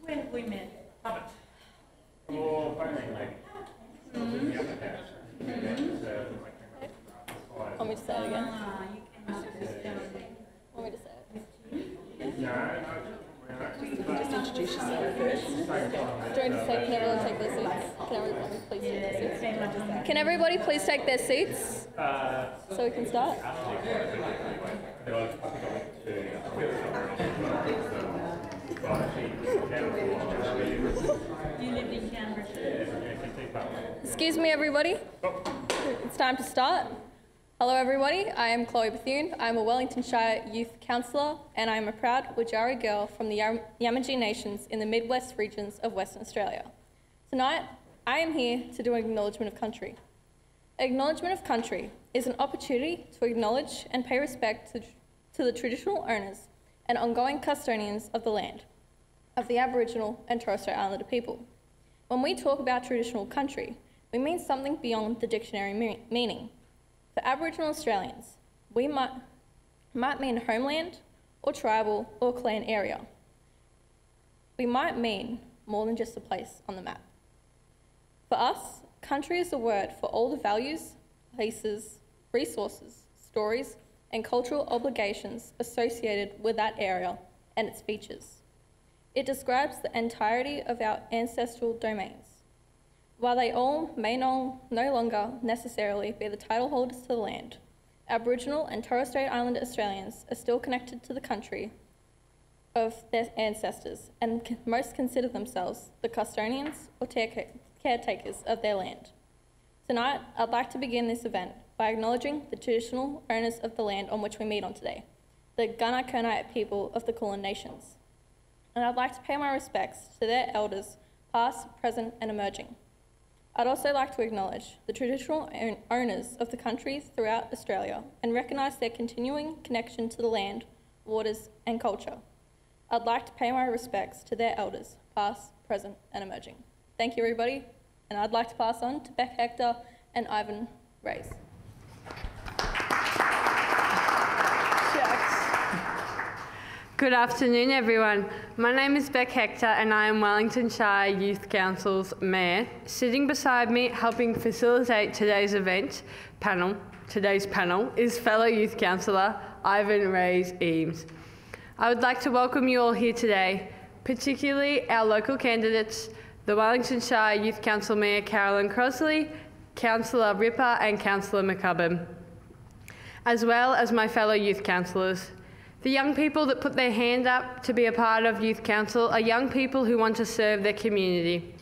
When we met. Want me to say it again? Want me to say it? Just introduce yourself first. Do you want to say, can everyone take their seats? Can everybody please take their seats? Can everybody please take their seats? So we can start. You lived in Canberra. Excuse me, everybody. It's time to start. Hello, everybody. I am Chloe Bethune. I'm a Wellington Shire Youth Councillor, and I'm a proud Wurundjeri girl from the Yamatji Nations in the Midwest regions of Western Australia. Tonight, I am here to do an Acknowledgement of Country. Acknowledgement of Country is an opportunity to acknowledge and pay respect to the traditional owners and ongoing custodians of the land, of the Aboriginal and Torres Strait Islander people. When we talk about traditional country, we mean something beyond the dictionary meaning. For Aboriginal Australians, we might mean homeland or tribal or clan area. We might mean more than just a place on the map. For us, country is a word for all the values, places, resources, stories, and cultural obligations associated with that area and its features. It describes the entirety of our ancestral domains. While they all may no longer necessarily be the title holders to the land, Aboriginal and Torres Strait Islander Australians are still connected to the country of their ancestors and most consider themselves the custodians or caretakers of their land. Tonight, I'd like to begin this event by acknowledging the traditional owners of the land on which we meet on today, the Gunai people of the Kulin Nations. And I'd like to pay my respects to their elders, past, present, and emerging. I'd also like to acknowledge the traditional owners of the country throughout Australia and recognise their continuing connection to the land, waters, and culture. I'd like to pay my respects to their elders, past, present, and emerging. Thank you, everybody, and I'd like to pass on to Beck Hector and Ivan Reeves. Good afternoon, everyone. My name is Beck Hector and I am Wellington Shire Youth Council's Mayor. Sitting beside me, helping facilitate today's panel, is fellow Youth Councillor Ivan Reeves. I would like to welcome you all here today, particularly our local candidates, the Wellington Shire Youth Council Mayor Carolyn Crosley, Councillor Ripper and Councillor McCubbin, as well as my fellow youth councillors. The young people that put their hand up to be a part of Youth Council are young people who want to serve their community.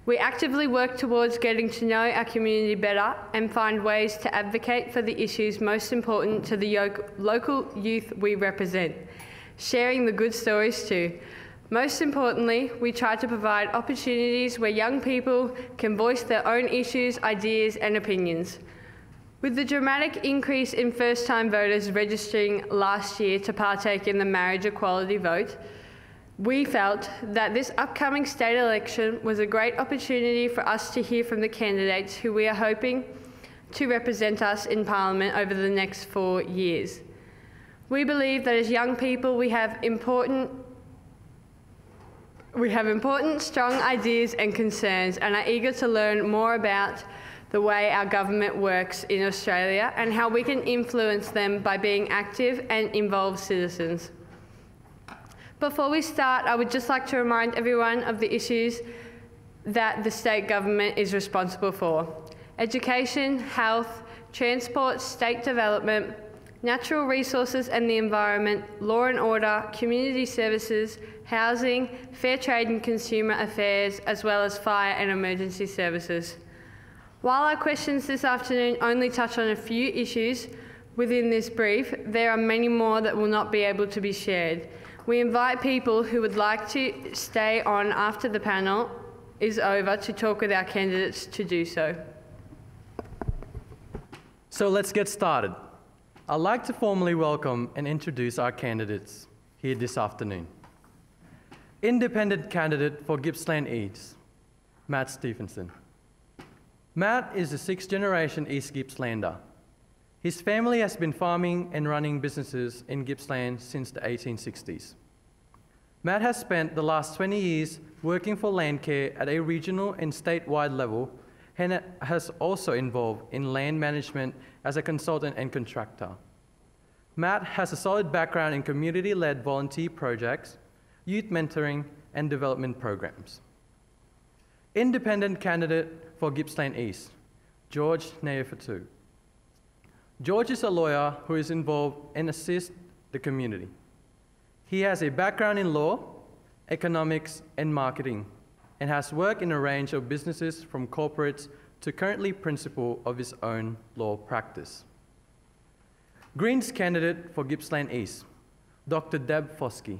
We actively work towards getting to know our community better and find ways to advocate for the issues most important to the local youth we represent, sharing the good stories too. Most importantly, we try to provide opportunities where young people can voice their own issues, ideas and opinions. With the dramatic increase in first-time voters registering last year to partake in the marriage equality vote, we felt that this upcoming state election was a great opportunity for us to hear from the candidates who we are hoping to represent us in Parliament over the next 4 years. We believe that as young people we have important, strong ideas and concerns and are eager to learn more about the way our government works in Australia and how we can influence them by being active and involved citizens. Before we start, I would just like to remind everyone of the issues that the state government is responsible for: education, health, transport, state development, natural resources and the environment, law and order, community services, housing, fair trade and consumer affairs, as well as fire and emergency services. While our questions this afternoon only touch on a few issues within this brief, there are many more that will not be able to be shared. We invite people who would like to stay on after the panel is over to talk with our candidates to do so. So let's get started. I'd like to formally welcome and introduce our candidates here this afternoon. Independent candidate for Gippsland East, Matt Stephenson. Matt is a 6th-generation East Gippslander. His family has been farming and running businesses in Gippsland since the 1860s. Matt has spent the last 20 years working for Landcare at a regional and statewide level and has also involved in land management as a consultant and contractor. Matt has a solid background in community-led volunteer projects, youth mentoring, and development programs. Independent candidate for Gippsland East, George Neophytou. George is a lawyer who is involved and assists the community. He has a background in law, economics, and marketing, and has worked in a range of businesses from corporates to currently principal of his own law practice. Greens candidate for Gippsland East, Dr. Deb Foskey.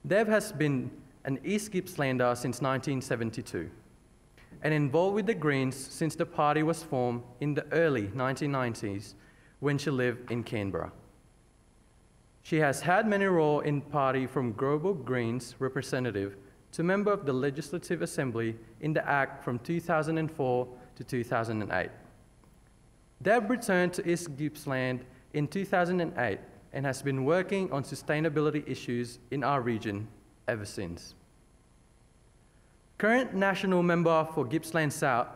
Deb has been an East Gippslander since 1972 and involved with the Greens since the party was formed in the early 1990s when she lived in Canberra. She has had many roles in party from Global Greens representative to member of the Legislative Assembly in the Act from 2004 to 2008. Deb returned to East Gippsland in 2008 and has been working on sustainability issues in our region ever since. Current national member for Gippsland South,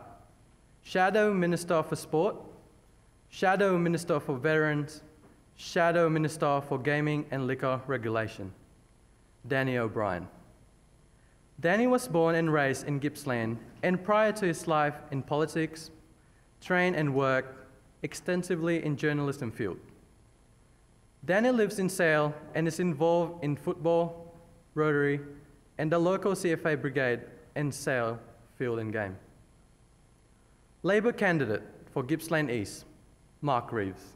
Shadow Minister for Sport, Shadow Minister for Veterans, Shadow Minister for Gaming and Liquor Regulation, Danny O'Brien. Danny was born and raised in Gippsland, and prior to his life in politics, trained and worked extensively in journalism field. Danny lives in Sale and is involved in football, Rotary, and the local CFA brigade and Sale field and game. Labor candidate for Gippsland East, Mark Reeves.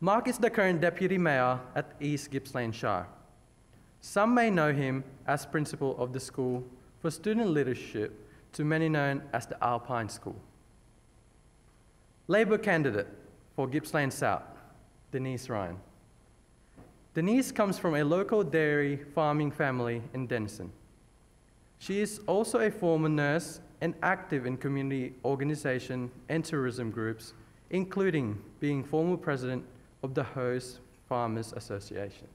Mark is the current Deputy Mayor at East Gippsland Shire. Some may know him as principal of the School for Student Leadership, to many known as the Alpine School. Labor candidate for Gippsland South, Denise Ryan. Denise comes from a local dairy farming family in Denison. She is also a former nurse and active in community organisation and tourism groups, including being former president of the Host Farmers Association.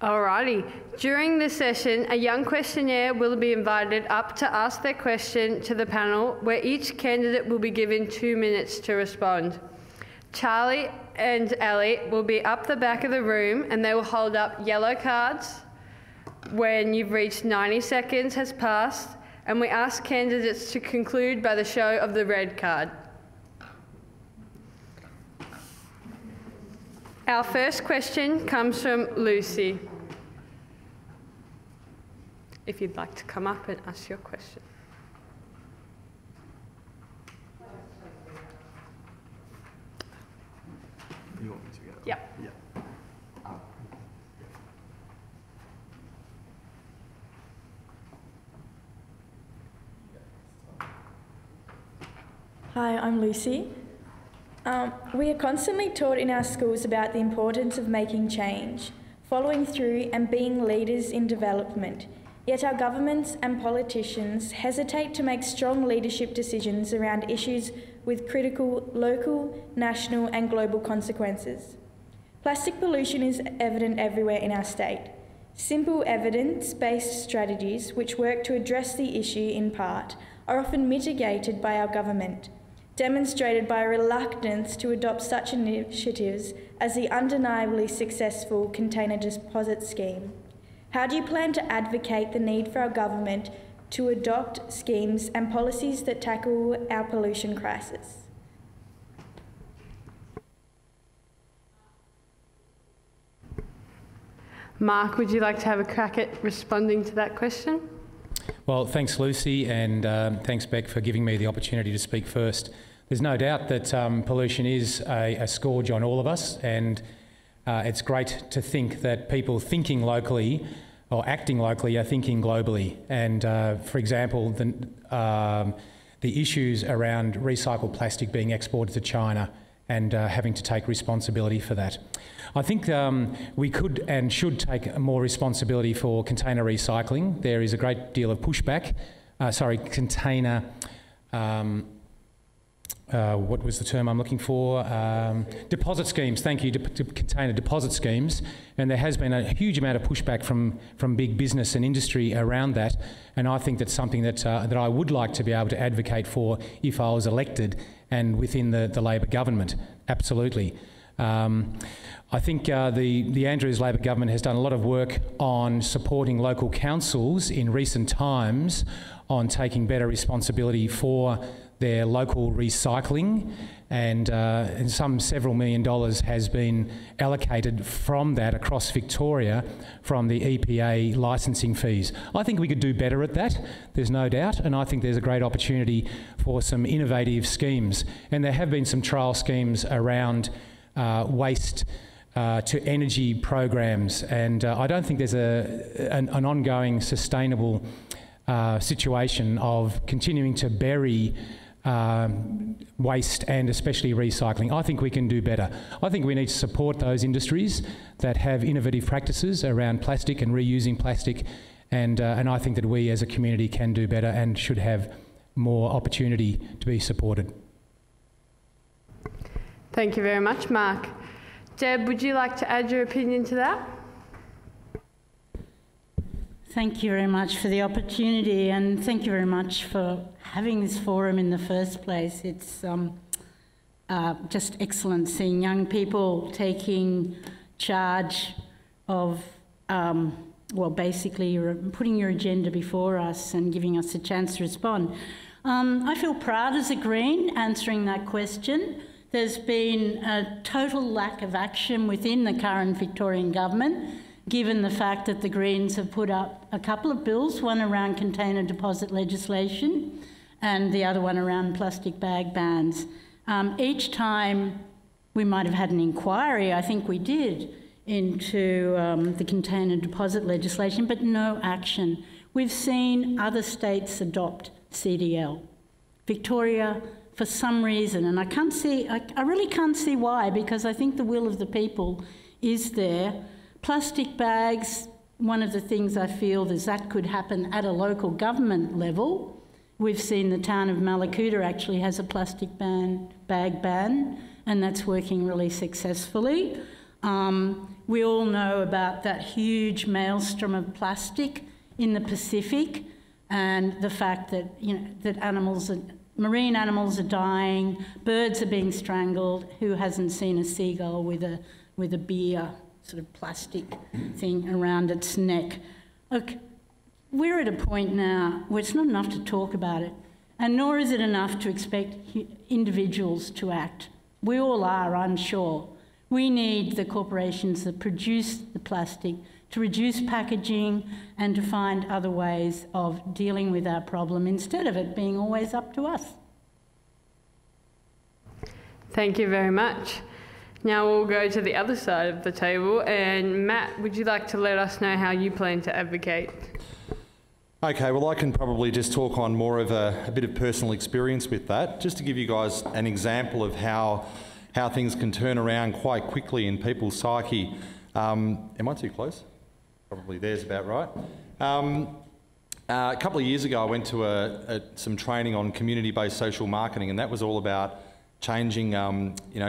Alrighty. During this session, a young questionnaire will be invited up to ask their question to the panel, where each candidate will be given 2 minutes to respond. Charlie and Ellie will be up the back of the room and they will hold up yellow cards when you've reached 90 seconds has passed, and we ask candidates to conclude by the show of the red card. Our first question comes from Lucy. If you'd like to come up and ask your question. You want me to go? Yeah. Yeah. Hi, I'm Lucy. We are constantly taught in our schools about the importance of making change, following through and being leaders in development. Yet our governments and politicians hesitate to make strong leadership decisions around issues with critical local, national and global consequences. Plastic pollution is evident everywhere in our state. Simple evidence-based strategies which work to address the issue in part are often mitigated by our government, demonstrated by a reluctance to adopt such initiatives as the undeniably successful container deposit scheme. How do you plan to advocate the need for our government to adopt schemes and policies that tackle our pollution crisis? Mark, would you like to have a crack at responding to that question? Well, thanks Lucy, and thanks Beck for giving me the opportunity to speak first. There's no doubt that pollution is a scourge on all of us, and it's great to think that people thinking locally or acting locally are thinking globally. And for example, the issues around recycled plastic being exported to China and having to take responsibility for that. I think we could and should take more responsibility for container recycling. There is a great deal of pushback, container what was the term I'm looking for? Deposit schemes, thank you, container deposit schemes. And there has been a huge amount of pushback from big business and industry around that. And I think that's something that I would like to be able to advocate for if I was elected and within the Labor government, absolutely. I think the Andrews Labor government has done a lot of work on supporting local councils in recent times on taking better responsibility for their local recycling, and several $1 million has been allocated from that across Victoria from the EPA licensing fees. I think we could do better at that, there's no doubt, and I think there's a great opportunity for some innovative schemes. And there have been some trial schemes around waste to energy programs, and I don't think there's an ongoing sustainable situation of continuing to bury waste and especially recycling. I think we can do better. I think we need to support those industries that have innovative practices around plastic and reusing plastic, and I think that we as a community can do better and should have more opportunity to be supported. Thank you very much, Mark. Deb, would you like to add your opinion to that? Thank you very much for the opportunity, and thank you very much for having this forum in the first place. It's just excellent seeing young people taking charge of, well, basically putting your agenda before us and giving us a chance to respond. I feel proud as a Green answering that question. There's been a total lack of action within the current Victorian government, given the fact that the Greens have put up a couple of bills, one around container deposit legislation and the other one around plastic bag bans. Each time we might have had an inquiry, I think we did, into the container deposit legislation, but no action. We've seen other states adopt CDL. Victoria, for some reason, and I really can't see why, because I think the will of the people is there. Plastic bags, one of the things I feel is that could happen at a local government level. We've seen the town of Mallacoota actually has a plastic bag ban, and that's working really successfully. We all know about that huge maelstrom of plastic in the Pacific, and the fact that, you know, that marine animals are dying, birds are being strangled. Who hasn't seen a seagull with a beer sort of plastic thing around its neck? Look, we're at a point now where it's not enough to talk about it, and nor is it enough to expect individuals to act. We all are, I'm sure. We need the corporations that produce the plastic to reduce packaging and to find other ways of dealing with our problem instead of it being always up to us. Thank you very much. Now we'll go to the other side of the table, and Matt, would you like to let us know how you plan to advocate? Okay, well, I can probably just talk on more of a bit of personal experience with that, just to give you guys an example of how things can turn around quite quickly in people's psyche. Am I too close? Probably there's about right. A couple of years ago, I went to some training on community-based social marketing, and that was all about changing,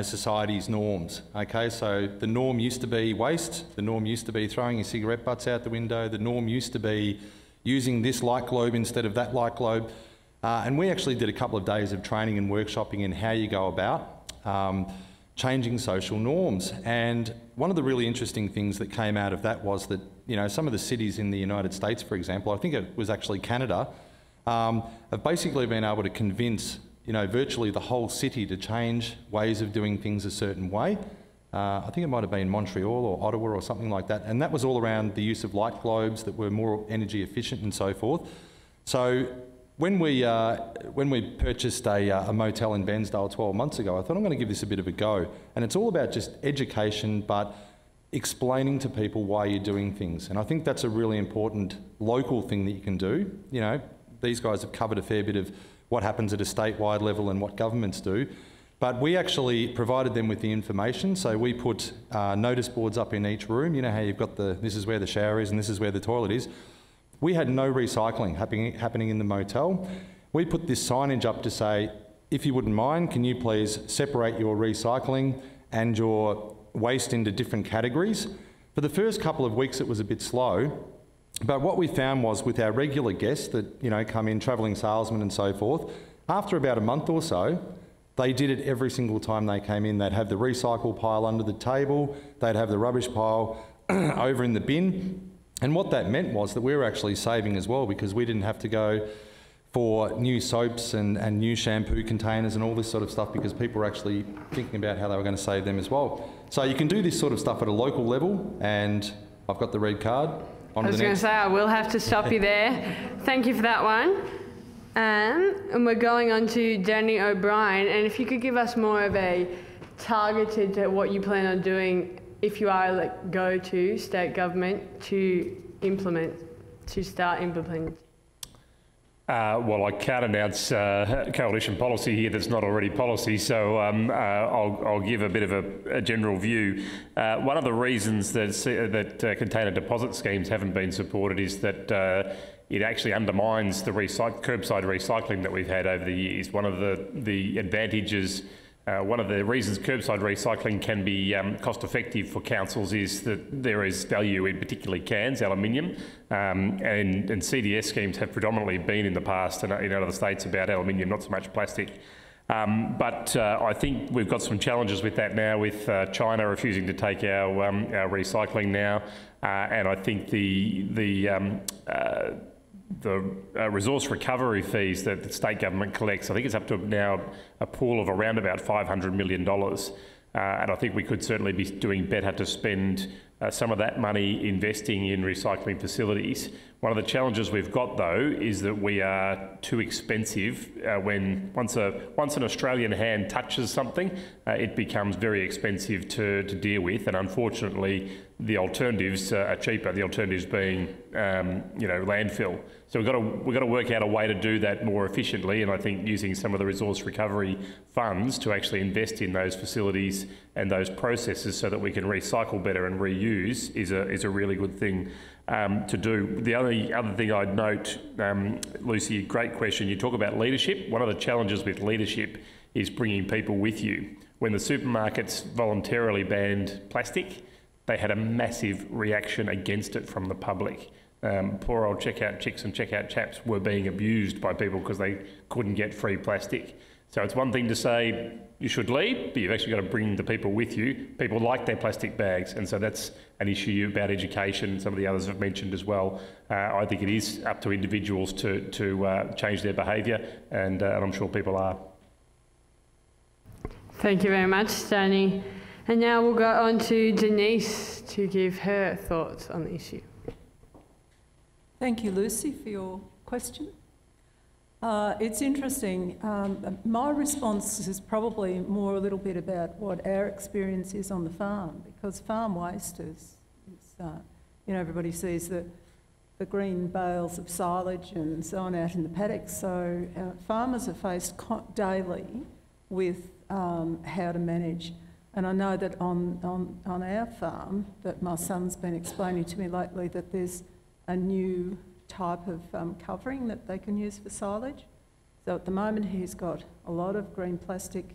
society's norms. Okay, so the norm used to be waste. The norm used to be throwing your cigarette butts out the window. The norm used to be using this light globe instead of that light globe. And we actually did a couple of days of training and workshopping in how you go about changing social norms. And one of the really interesting things that came out of that was that, some of the cities in the United States, for example, I think it was actually Canada, have basically been able to convince, virtually the whole city to change ways of doing things a certain way. I think it might have been Montreal or Ottawa or something like that. And that was all around the use of light globes that were more energy efficient and so forth. So when we purchased a motel in Bairnsdale 12 months ago, I thought I'm going to give this a bit of a go. And it's all about just education, but explaining to people why you're doing things. And I think that's a really important local thing that you can do. These guys have covered a fair bit of what happens at a statewide level and what governments do. But we actually provided them with the information. So we put notice boards up in each room. You know how you've got this is where the shower is and this is where the toilet is. We had no recycling happening in the motel. We put this signage up to say, if you wouldn't mind, can you please separate your recycling and your waste into different categories? For the first couple of weeks it was a bit slow, but what we found was with our regular guests that, you know, come in, travelling salesmen and so forth, after about a month or so, they did it every single time they came in. They'd have the recycle pile under the table, they'd have the rubbish pile over in the bin, and what that meant was that we were actually saving as well, because we didn't have to go for new soaps and new shampoo containers and all this sort of stuff, because people were actually thinking about how they were going to save them as well. So you can do this sort of stuff at a local level, and I've got the red card. I was going to say, I will have to stop you there. Thank you for that one. And we're going on to Danny O'Brien, and if you could give us more of a targeted to what you plan on doing if you are let go to state government to start implementing. Well, I can't announce coalition policy here that's not already policy, so I'll give a bit of a general view. One of the reasons that container deposit schemes haven't been supported is that it actually undermines the curbside recycling that we've had over the years. One of the advantages, one of the reasons curbside recycling can be cost effective for councils is that there is value in particularly cans, aluminium, and CDS schemes have predominantly been in the past and in other states about aluminium, not so much plastic. But I think we've got some challenges with that now, with China refusing to take our recycling now, and I think the resource recovery fees that the state government collects, I think it's up to now a pool of around about $500 million. And I think we could certainly be doing better to spend some of that money investing in recycling facilities. One of the challenges we've got, though, is that we are too expensive. Once an Australian hand touches something, it becomes very expensive to deal with, and unfortunately the alternatives are cheaper, the alternatives being landfill. So we've got to work out a way to do that more efficiently, and I think using some of the resource recovery funds to actually invest in those facilities and those processes so that we can recycle better and reuse is a really good thing to do. The only other thing I'd note, Lucy, great question. You talk about leadership. One of the challenges with leadership is bringing people with you. When the supermarkets voluntarily banned plastic, they had a massive reaction against it from the public. Poor old checkout chicks and checkout chaps were being abused by people because they couldn't get free plastic. So it's one thing to say you should lead, but you've actually got to bring the people with you. People like their plastic bags, and so that's an issue about education. Some of the others have mentioned as well. I think it is up to individuals to change their behaviour, and I'm sure people are. Thank you very much, Danny. And now we'll go on to Denise to give her thoughts on the issue. Thank you, Lucy, for your question. It's interesting. My response is probably more a little bit about what our experience is on the farm, because farm waste is everybody sees the green bales of silage and so on out in the paddocks. So farmers are faced daily with how to manage. And I know that on our farm, that my son's been explaining to me lately, that there's a new type of covering that they can use for silage. So at the moment he's got a lot of green plastic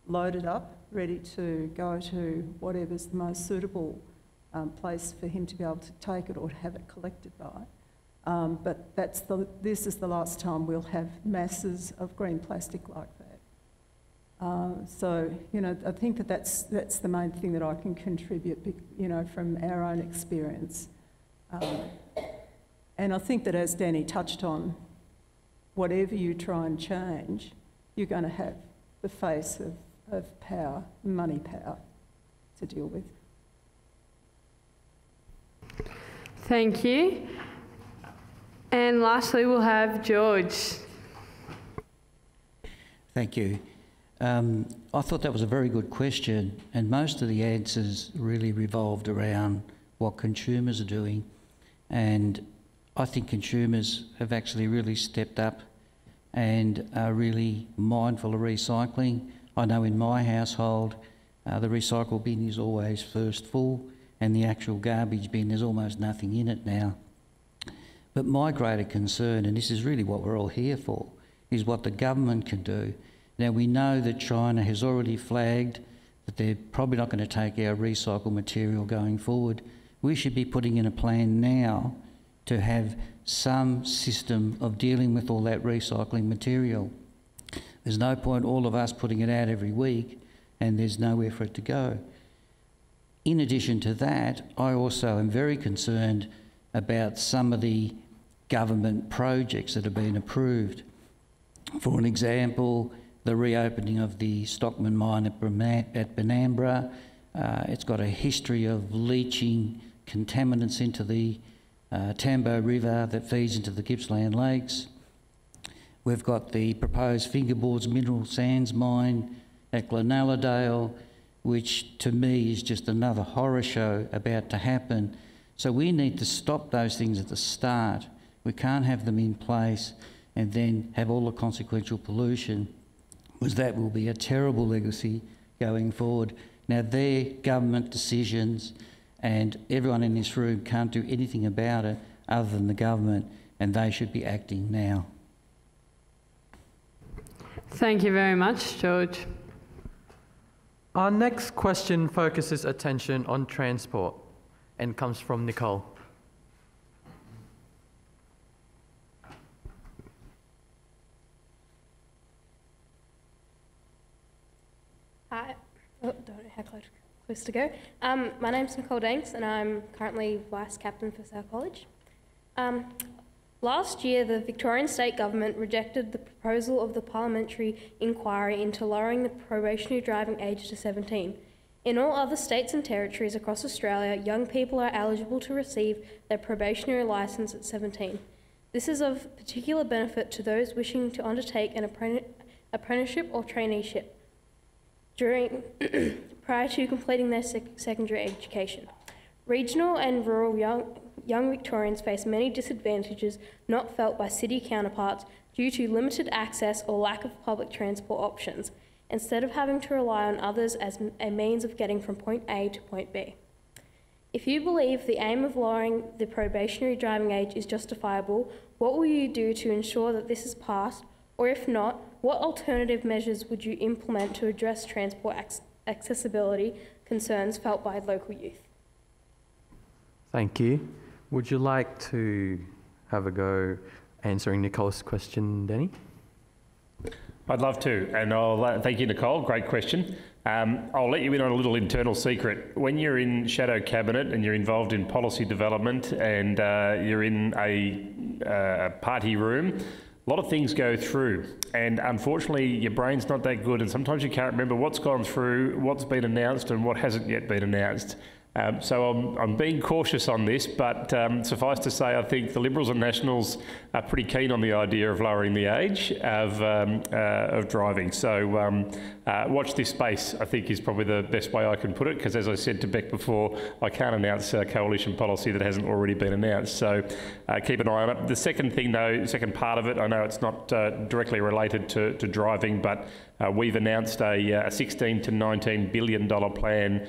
loaded up, ready to go to whatever's the most suitable place for him to be able to take it or to have it collected by. But this is the last time we'll have masses of green plastic like that. So, I think that's the main thing that I can contribute, from our own experience. And I think that, as Danny touched on, whatever you try and change, you're going to have the face of power, money power, to deal with. Thank you. And lastly, we'll have George. Thank you. I thought that was a very good question, and most of the answers really revolved around what consumers are doing, and I think consumers have actually really stepped up and are really mindful of recycling. I know in my household the recycle bin is always first full, and the actual garbage bin, there's almost nothing in it now. But my greater concern, and this is really what we're all here for, is what the government can do. Now, we know that China has already flagged that they're probably not going to take our recycled material going forward. We should be putting in a plan now to have some system of dealing with all that recycling material. There's no point all of us putting it out every week and there's nowhere for it to go. In addition to that, I also am very concerned about some of the government projects that have been approved. For an example, the reopening of the Stockman mine at Benambra. It's got a history of leaching contaminants into the Tambo River that feeds into the Gippsland lakes. We've got the proposed Fingerboards mineral sands mine at Glenalladale, which to me is just another horror show about to happen. So we need to stop those things at the start. We can't have them in place and then have all the consequential pollution, because that will be a terrible legacy going forward. Now, they're government decisions and everyone in this room can't do anything about it other than the government, and they should be acting now. Thank you very much, George. Our next question focuses attention on transport and comes from Nicole. Hi. Oh, don't know how close to go. My name's Nicole Danks and I'm currently Vice Captain for South College. Last year, the Victorian State Government rejected the proposal of the parliamentary inquiry into lowering the probationary driving age to 17. In all other states and territories across Australia, young people are eligible to receive their probationary licence at 17. This is of particular benefit to those wishing to undertake an apprenticeship or traineeship prior to completing their secondary education. Regional and rural young Victorians face many disadvantages not felt by city counterparts due to limited access or lack of public transport options, instead of having to rely on others as a means of getting from point A to point B. If you believe the aim of lowering the probationary driving age is justifiable, what will you do to ensure that this is passed? Or if not, what alternative measures would you implement to address transport accessibility concerns felt by local youth? Thank you. Would you like to have a go answering Nicole's question, Danny? I'd love to, and I'll thank you, Nicole. Great question. I'll let you in on a little internal secret. When you're in shadow cabinet and you're involved in policy development and you're in a party room, a lot of things go through, and unfortunately your brain's not that good, and sometimes you can't remember what's gone through, what's been announced and what hasn't yet been announced. So I'm being cautious on this, but suffice to say, I think the Liberals and Nationals are pretty keen on the idea of lowering the age of driving. So watch this space, I think, is probably the best way I can put it, because as I said to Beck before, I can't announce coalition policy that hasn't already been announced. So keep an eye on it. The second thing, though, the second part of it, I know it's not directly related to driving, but we've announced a $16 to $19 billion plan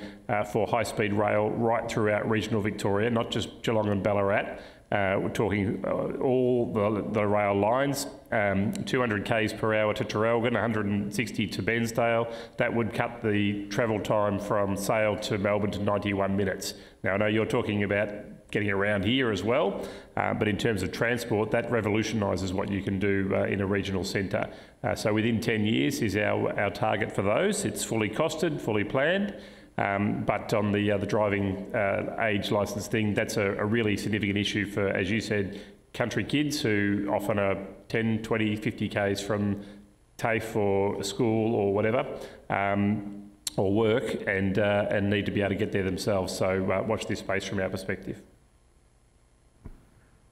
for high-speed rail right throughout regional Victoria, not just Geelong and Ballarat. We're talking all the rail lines, 200 k's per hour to Traralgon, 160 to Bensdale. That would cut the travel time from Sale to Melbourne to 91 minutes. Now, I know you're talking about getting around here as well, but in terms of transport, that revolutionises what you can do in a regional centre. So within 10 years is our target for those. It's fully costed, fully planned, but on the driving age licence thing, that's a really significant issue for, as you said, country kids who often are 10, 20, 50 k's from TAFE or school or whatever, or work, and need to be able to get there themselves. So watch this space from our perspective.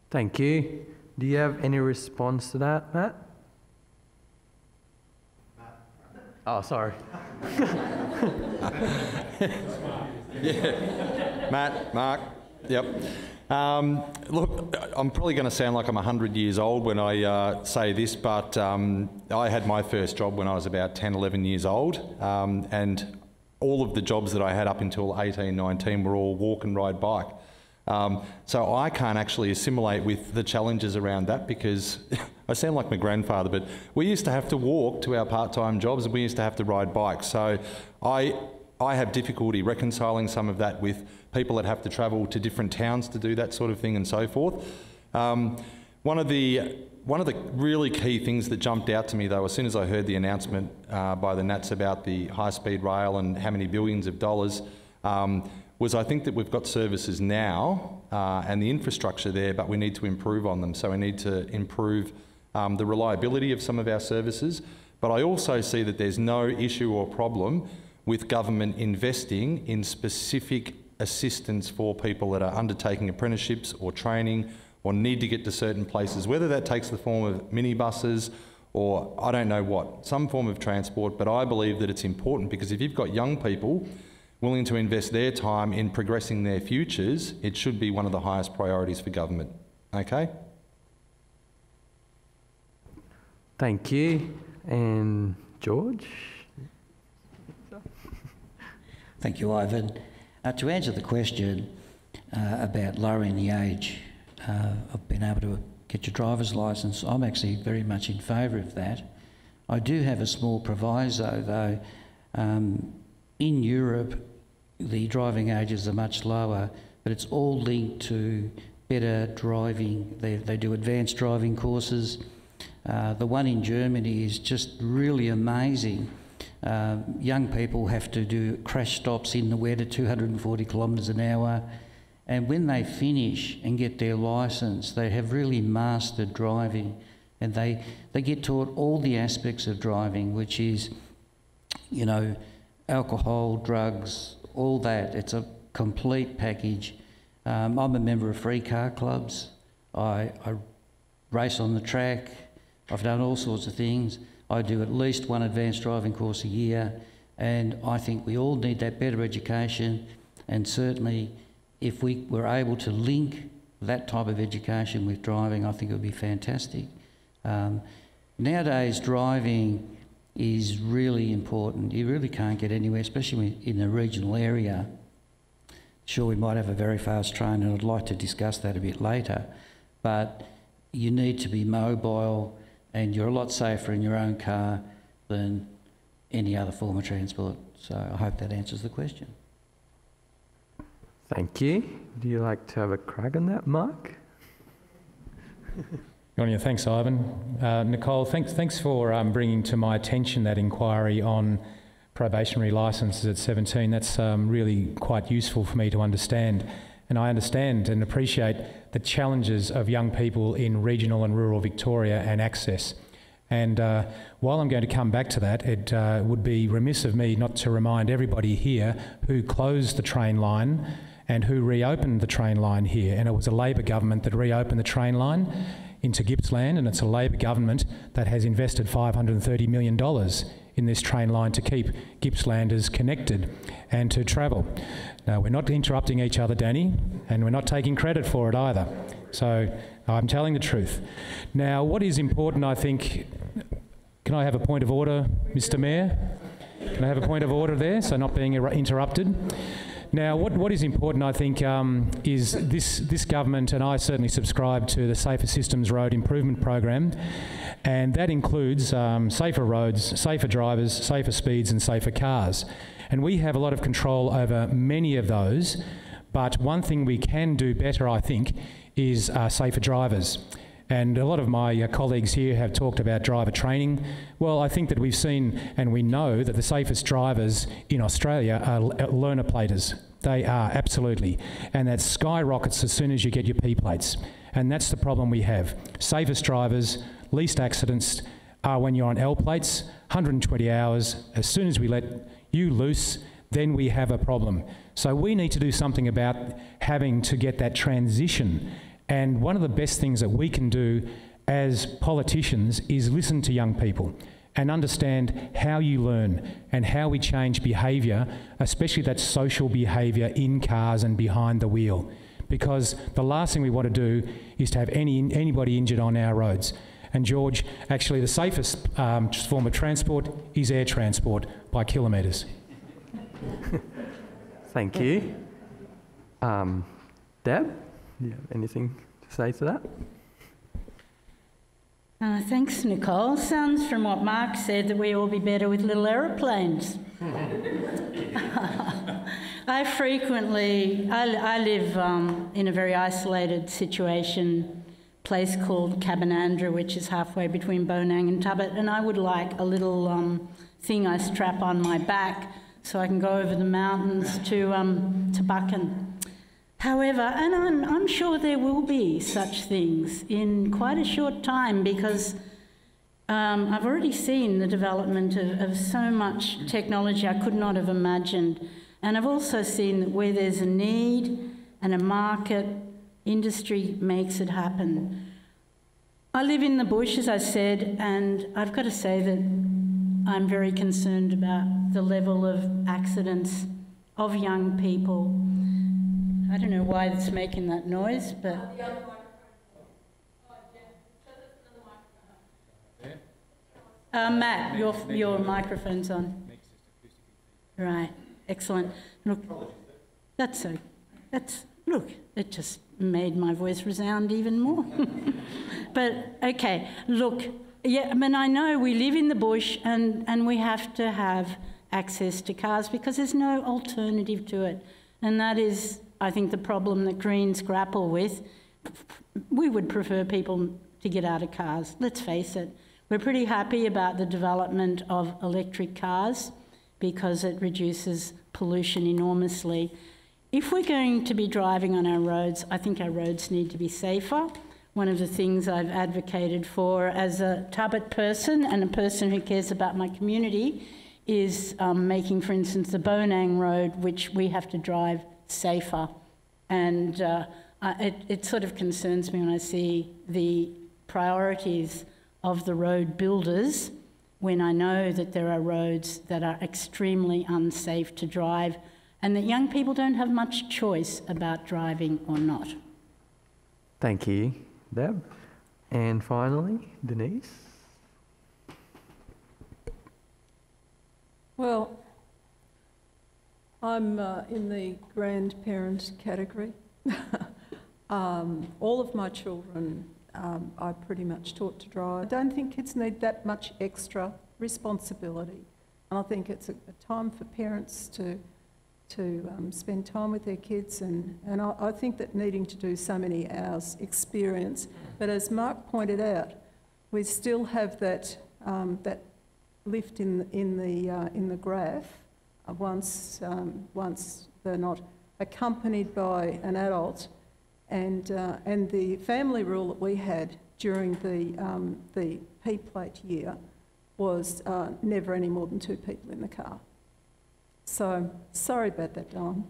Thank you. Do you have any response to that, Matt? Oh, sorry. Yeah, Matt, Mark, yep. Look, I'm probably going to sound like I'm 100 years old when I say this, but I had my first job when I was about 10, 11 years old, and all of the jobs that I had up until 18, 19 were all walk and ride bike. So I can't actually assimilate with the challenges around that, because I sound like my grandfather, but we used to have to walk to our part-time jobs and we used to have to ride bikes. So I have difficulty reconciling some of that with people that have to travel to different towns to do that sort of thing and so forth. One of the really key things that jumped out to me, though, as soon as I heard the announcement by the Nats about the high-speed rail and how many billions of dollars, was I think that we've got services now and the infrastructure there, but we need to improve on them. So we need to improve the reliability of some of our services. But I also see that there's no issue or problem with government investing in specific assistance for people that are undertaking apprenticeships or training or need to get to certain places, whether that takes the form of minibuses or I don't know what, some form of transport. But I believe that it's important because if you've got young people willing to invest their time in progressing their futures, it should be one of the highest priorities for government. Okay? Thank you. And George? Thank you, Ivan. To answer the question about lowering the age of being able to get your driver's licence, I'm actually very much in favour of that. I do have a small proviso though. In Europe, the driving ages are much lower, but it's all linked to better driving. They do advanced driving courses. The one in Germany is just really amazing. Young people have to do crash stops in the wet at 240 kilometres an hour, and when they finish and get their licence, they have really mastered driving, and they get taught all the aspects of driving, which is, you know, alcohol, drugs, all that. It's a complete package. I'm a member of free car clubs. I race on the track. I've done all sorts of things. I do at least one advanced driving course a year, and I think we all need that better education, and certainly if we were able to link that type of education with driving, I think it would be fantastic. Nowadays, driving is really important. You really can't get anywhere, especially in a regional area. Sure, we might have a very fast train, and I'd like to discuss that a bit later, but you need to be mobile, and you're a lot safer in your own car than any other form of transport. So I hope that answers the question. Thank you. Do you like to have a crack on that, Mark? Thanks, Ivan. Nicole, thanks for bringing to my attention that inquiry on probationary licences at 17. That's really quite useful for me to understand. And I understand and appreciate the challenges of young people in regional and rural Victoria and access. And while I'm going to come back to that, it would be remiss of me not to remind everybody here who closed the train line and who reopened the train line here. And it was a Labor government that reopened the train line into Gippsland, and it's a Labor government that has invested $530 million in this train line to keep Gippslanders connected and to travel. Now, we're not interrupting each other, Danny, and we're not taking credit for it either. So I'm telling the truth. Now, what is important, I think, can I have a point of order, Mr. Mayor? Can I have a point of order there, so not being interrupted? Now, what is important, I think, is this government, and I certainly subscribe to the Safer Systems Road Improvement Program, and that includes safer roads, safer drivers, safer speeds and safer cars. And we have a lot of control over many of those, but one thing we can do better, I think, is safer drivers. And a lot of my colleagues here have talked about driver training. Well, I think that we've seen and we know that the safest drivers in Australia are learner platers. They are, absolutely. And that skyrockets as soon as you get your P plates. And that's the problem we have. Safest drivers, least accidents are when you're on L plates, 120 hours. As soon as we let you loose, then we have a problem. So we need to do something about having to get that transition. And one of the best things that we can do as politicians is listen to young people and understand how you learn and how we change behaviour, especially that social behaviour in cars and behind the wheel. Because the last thing we want to do is to have anybody injured on our roads. And George, actually the safest form of transport is air transport by kilometres. Thank you. Deb? Do you have anything to say to that? Thanks, Nicole. Sounds from what Mark said that we all be better with little aeroplanes. I live in a very isolated situation, place called Cabanandra, which is halfway between Bonang and Tubbut, and I would like a little thing I strap on my back so I can go over the mountains to Buchan. However, and I'm sure there will be such things in quite a short time, because I've already seen the development of so much technology I could not have imagined. And I've also seen that where there's a need and a market, industry makes it happen. I live in the bush, as I said, and I've got to say that I'm very concerned about the level of accidents of young people. I don't know why it's making that noise, but... Matt, your microphone's on. Right, excellent. Look, look, it just made my voice resound even more. But, okay, look, yeah, I mean, I know we live in the bush and we have to have access to cars because there's no alternative to it. And that is, I think, the problem that Greens grapple with. We would prefer people to get out of cars, let's face it. We're pretty happy about the development of electric cars because it reduces pollution enormously. If we're going to be driving on our roads, I think our roads need to be safer. One of the things I've advocated for as a Tubbut person and a person who cares about my community is making, for instance, the Bonang Road, which we have to drive safer. And it sort of concerns me when I see the priorities of the road builders when I know that there are roads that are extremely unsafe to drive and that young people don't have much choice about driving or not. Thank you, Deb. And finally, Denise. Well, I'm in the grandparent category. All of my children I pretty much taught to drive. I don't think kids need that much extra responsibility. And I think it's a time for parents to spend time with their kids, and I think that needing to do so many hours experience. But as Mark pointed out, we still have that that lift in the graph once they're not accompanied by an adult. And the family rule that we had during the P-plate year was never any more than 2 people in the car. So, sorry about that, Don.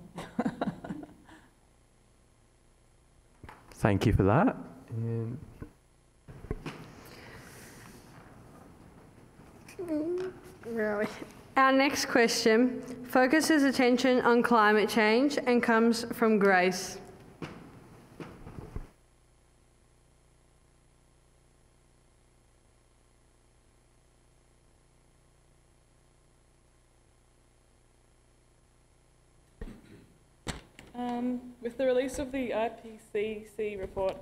Thank you for that. And really. Our next question focuses attention on climate change and comes from Grace. With the release of the IPCC report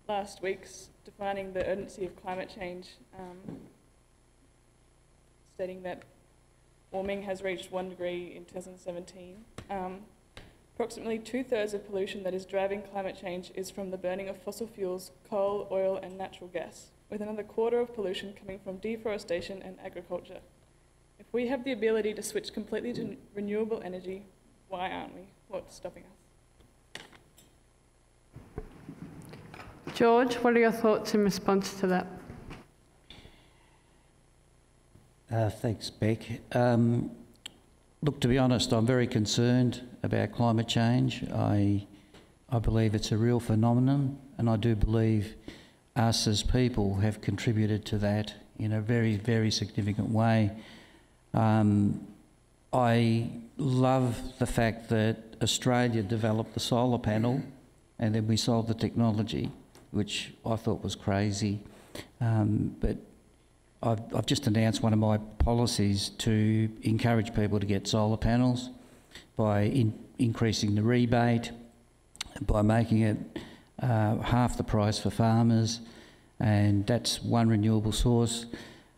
last week defining the urgency of climate change, stating that warming has reached 1 degree in 2017, approximately 2/3 of pollution that is driving climate change is from the burning of fossil fuels, coal, oil and natural gas, with another 1/4 of pollution coming from deforestation and agriculture. If we have the ability to switch completely to renewable energy, why aren't we? What's stopping us? George, what are your thoughts in response to that? Thanks, Beck. Look, to be honest, I'm very concerned about climate change. I believe it's a real phenomenon, and I do believe us as people have contributed to that in a very, very significant way. I love the fact that Australia developed the solar panel and then we sold the technology, which I thought was crazy. But I've just announced one of my policies to encourage people to get solar panels by increasing the rebate, by making it half the price for farmers, and that's one renewable source.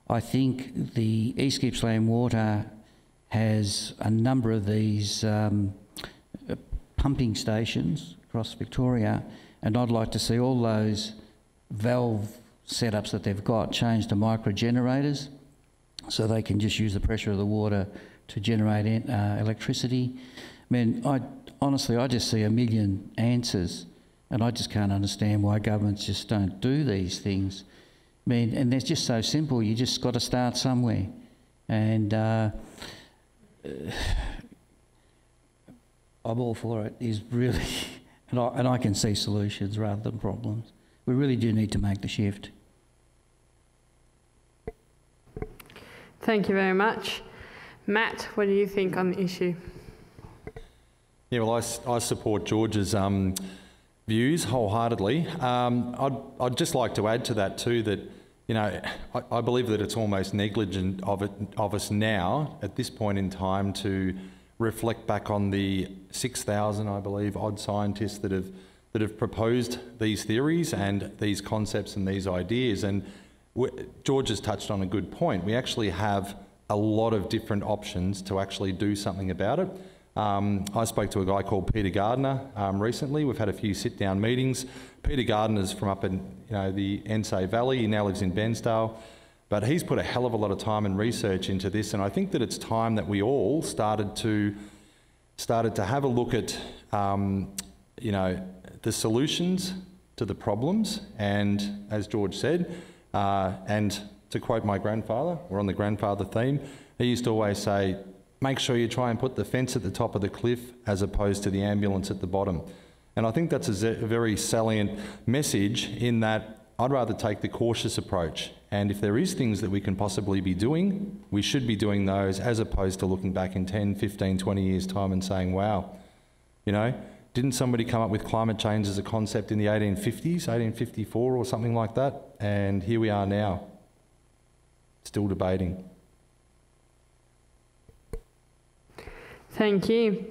I think the East Gippsland Water has a number of these pumping stations across Victoria, and I'd like to see all those valve setups that they've got changed to micro generators, so they can just use the pressure of the water to generate electricity. I mean, honestly, I just see a million answers, and I just can't understand why governments just don't do these things. I mean, and they're just so simple. You just got to start somewhere, and I'm all for it. Is really, and I can see solutions rather than problems. We really do need to make the shift. Thank you very much. Matt, what do you think on the issue? Yeah, well, I support George's views wholeheartedly. I'd just like to add to that too that, you know, I believe that it's almost negligent of us now at this point in time to reflect back on the 6,000, I believe, odd scientists that have proposed these theories and these concepts and these ideas. And George has touched on a good point. We actually have a lot of different options to actually do something about it. I spoke to a guy called Peter Gardner recently. We've had a few sit-down meetings. Peter Gardner's from up in the Ensay Valley. He now lives in Bensdale. But he's put a hell of a lot of time and research into this, and I think that it's time that we all started to have a look at the solutions to the problems. And as George said, and to quote my grandfather, we're on the grandfather theme, he used to always say, make sure you try and put the fence at the top of the cliff as opposed to the ambulance at the bottom. And I think that's a very salient message, in that I'd rather take the cautious approach. And if there is things that we can possibly be doing, we should be doing those, as opposed to looking back in 10, 15, 20 years' time and saying, wow, didn't somebody come up with climate change as a concept in the 1850s, 1854 or something like that? And here we are now, still debating. Thank you.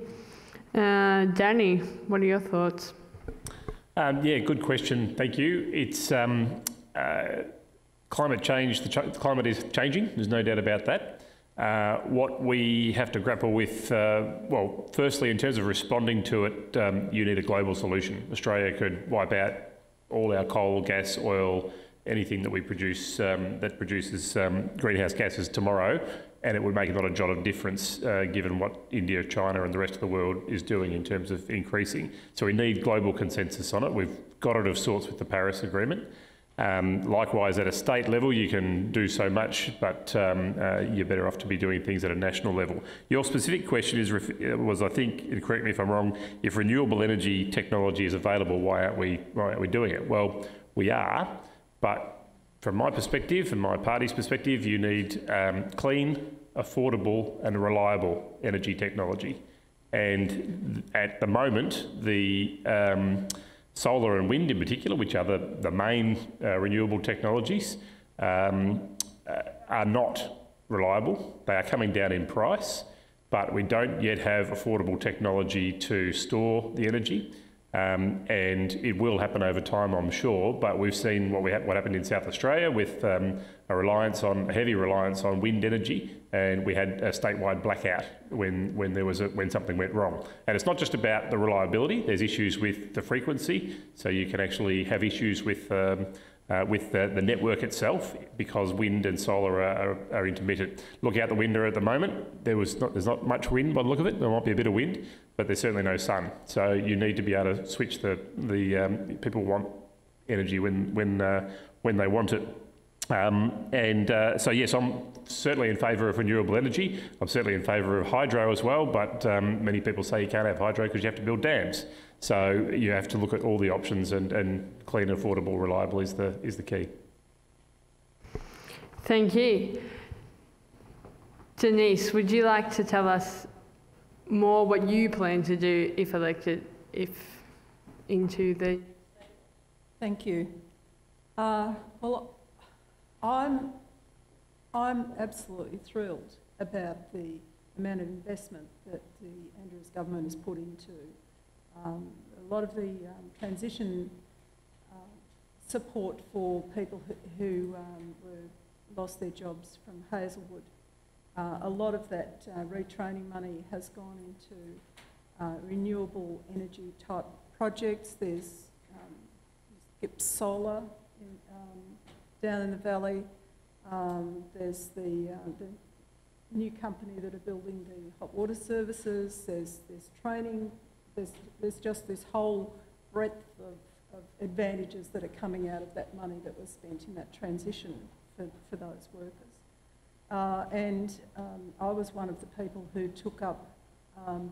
Danny, what are your thoughts? Yeah, good question. Thank you. It's climate change. The climate is changing. There's no doubt about that. What we have to grapple with, well, firstly, in terms of responding to it, you need a global solution. Australia could wipe out all our coal, gas, oil, anything that we produce that produces greenhouse gases tomorrow, and it would make not a jot of difference given what India, China and the rest of the world is doing in terms of increasing. So we need global consensus on it. We've got it of sorts with the Paris Agreement. Likewise, at a state level, you can do so much, but you're better off to be doing things at a national level. Your specific question was, I think, and correct me if I'm wrong, if renewable energy technology is available, why aren't we doing it? Well, we are, but from my perspective and my party's perspective, you need clean, affordable and reliable energy technology. And at the moment, the solar and wind in particular, which are the main renewable technologies, are not reliable. They are coming down in price, but we don't yet have affordable technology to store the energy. And it will happen over time, I'm sure, but we've seen what happened in South Australia with a heavy reliance on wind energy, and we had a statewide blackout when something went wrong. And it's not just about the reliability. There's issues with the frequency, so you can actually have issues with the network itself, because wind and solar are intermittent. Look out the window at the moment. There's not much wind by the look of it. There might be a bit of wind, but there's certainly no sun. So you need to be able to switch people want energy when they want it. So yes, I'm certainly in favour of renewable energy. I'm certainly in favour of hydro as well, but many people say you can't have hydro because you have to build dams. So you have to look at all the options, and clean, affordable, reliable is the key. Thank you. Denise, would you like to tell us more what you plan to do if elected, into the... Thank you. Well, I'm absolutely thrilled about the amount of investment that the Andrews government has put into a lot of the transition support for people who lost their jobs from Hazelwood. A lot of that retraining money has gone into renewable energy type projects. There's Gippsland Solar down in the valley. There's the new company that are building the hot water services. There's training. There's just this whole breadth of advantages that are coming out of that money that was spent in that transition for those workers. I was one of the people who took up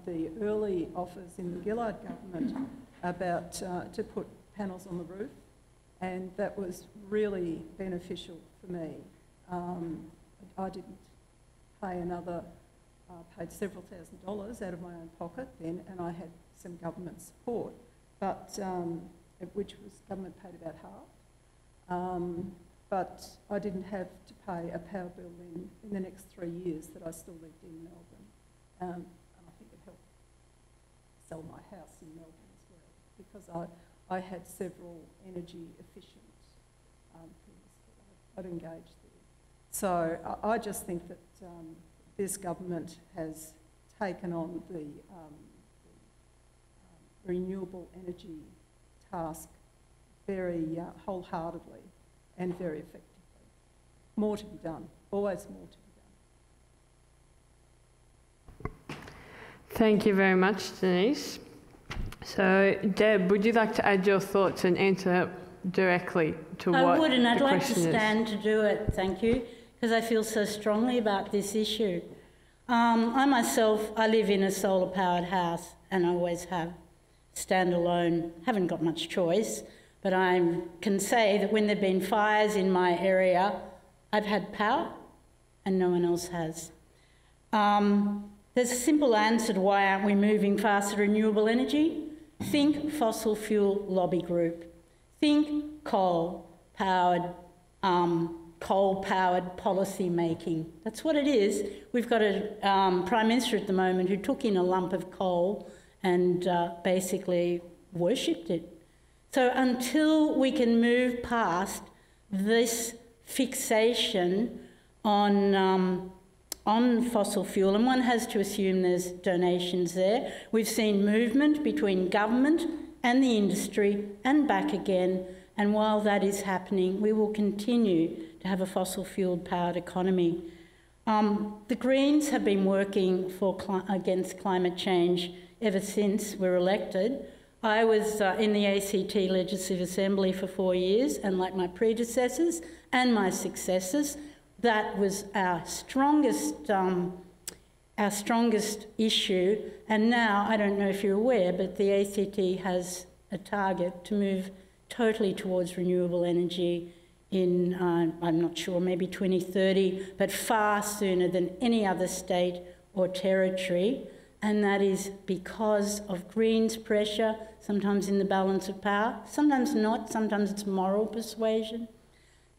the early offers in the Gillard government about to put panels on the roof, and that was really beneficial for me. I didn't pay paid several $1,000s out of my own pocket then, and I had some government support, but which was government paid about half. But I didn't have to pay a power bill in the next 3 years that I still lived in Melbourne. And I think it helped sell my house in Melbourne as well, because I had several energy efficient things that I'd engaged there. So I just think that this government has taken on the renewable energy task very wholeheartedly and very effectively. More to be done, always more to be done. Thank you very much, Denise. So, Deb, would you like to add your thoughts and answer directly to what the question is? I would, and I'd like to stand to do it, thank you, because I feel so strongly about this issue. I myself, I live in a solar-powered house, and I always have, standalone, haven't got much choice, but I can say that when there have been fires in my area, I've had power and no one else has. There's a simple answer to why aren't we moving faster to renewable energy? Think fossil fuel lobby group. Think coal-powered policy making. That's what it is. We've got a Prime Minister at the moment who took in a lump of coal and basically worshipped it. So until we can move past this fixation on fossil fuel, and one has to assume there's donations there, we've seen movement between government and the industry and back again, and while that is happening, we will continue to have a fossil fuel powered economy. The Greens have been working against climate change ever since we were elected. I was in the ACT Legislative Assembly for 4 years, and like my predecessors and my successors, that was our strongest issue. And now, I don't know if you're aware, but the ACT has a target to move totally towards renewable energy in, I'm not sure, maybe 2030, but far sooner than any other state or territory. And that is because of Greens' pressure, sometimes in the balance of power, sometimes not, sometimes it's moral persuasion,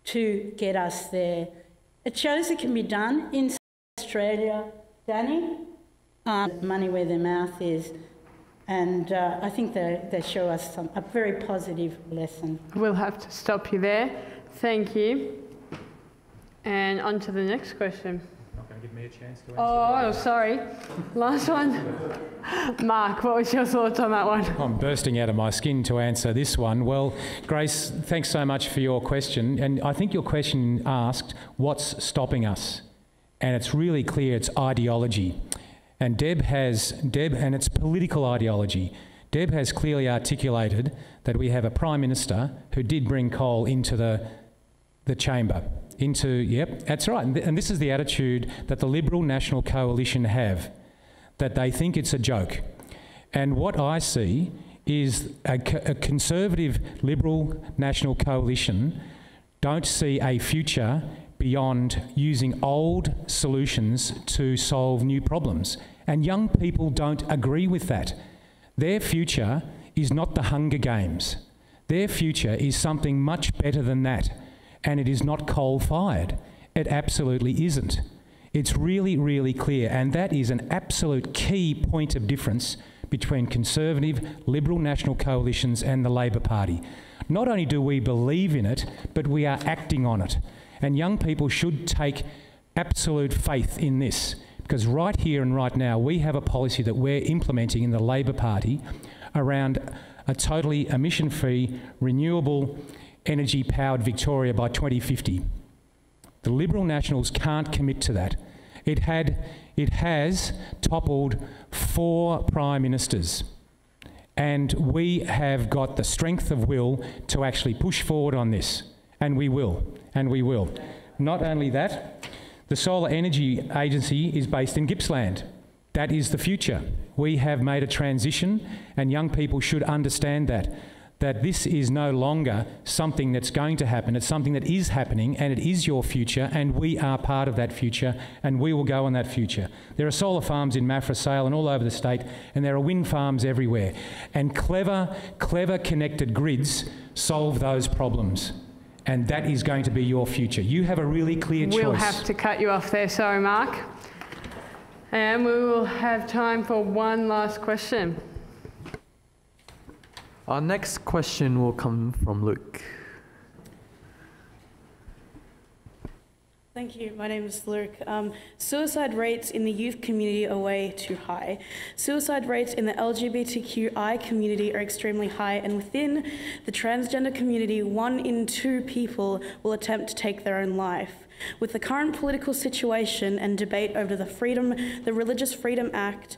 to get us there. It shows it can be done in Australia, Danny, money where their mouth is. And I think they show us a very positive lesson. We'll have to stop you there. Thank you. And on to the next question. Not going to give me a chance to answer. Oh, sorry. Last one. Mark, what was your thoughts on that one? I'm bursting out of my skin to answer this one. Well, Grace, thanks so much for your question. And I think your question asked, what's stopping us? And it's really clear it's ideology. And Deb, and it's political ideology. Deb has clearly articulated that we have a Prime Minister who did bring coal into the chamber. Yep, that's right. And this is the attitude that the Liberal National Coalition have, that they think it's a joke. And what I see is a conservative Liberal National Coalition don't see a future beyond using old solutions to solve new problems. And young people don't agree with that. Their future is not the Hunger Games. Their future is something much better than that. And it is not coal-fired. It absolutely isn't. It's really, really clear. And that is an absolute key point of difference between Conservative, Liberal national coalitions and the Labor Party. Not only do we believe in it, but we are acting on it. And young people should take absolute faith in this, because right here and right now we have a policy that we're implementing in the Labor Party around a totally emission-free, renewable energy-powered Victoria by 2050. The Liberal Nationals can't commit to that. It has toppled 4 Prime Ministers, and we have got the strength of will to actually push forward on this, and we will, and we will. Not only that, the Solar Energy Agency is based in Gippsland. That is the future. We have made a transition, and young people should understand that this is no longer something that's going to happen. It's something that is happening, and it is your future, and we are part of that future, and we will go on that future. There are solar farms in Maffra Sale and all over the state, and there are wind farms everywhere. And clever connected grids solve those problems. And that is going to be your future. You have a really clear choice. We'll have to cut you off there, sorry, Mark. And we will have time for one last question. Our next question will come from Luke. Thank you. My name is Luke. Suicide rates in the youth community are way too high. Suicide rates in the LGBTQI community are extremely high, and within the transgender community, 1 in 2 people will attempt to take their own life. With the current political situation and debate over the Religious Freedom Act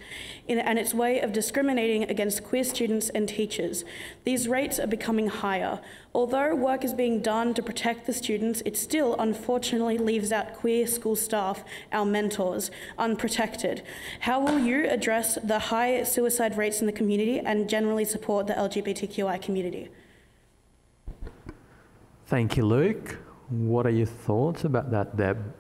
and its way of discriminating against queer students and teachers, these rates are becoming higher. Although work is being done to protect the students, it still unfortunately leaves out queer school staff, our mentors, unprotected. How will you address the high suicide rates in the community and generally support the LGBTQI community? Thank you, Luke. What are your thoughts about that, Deb?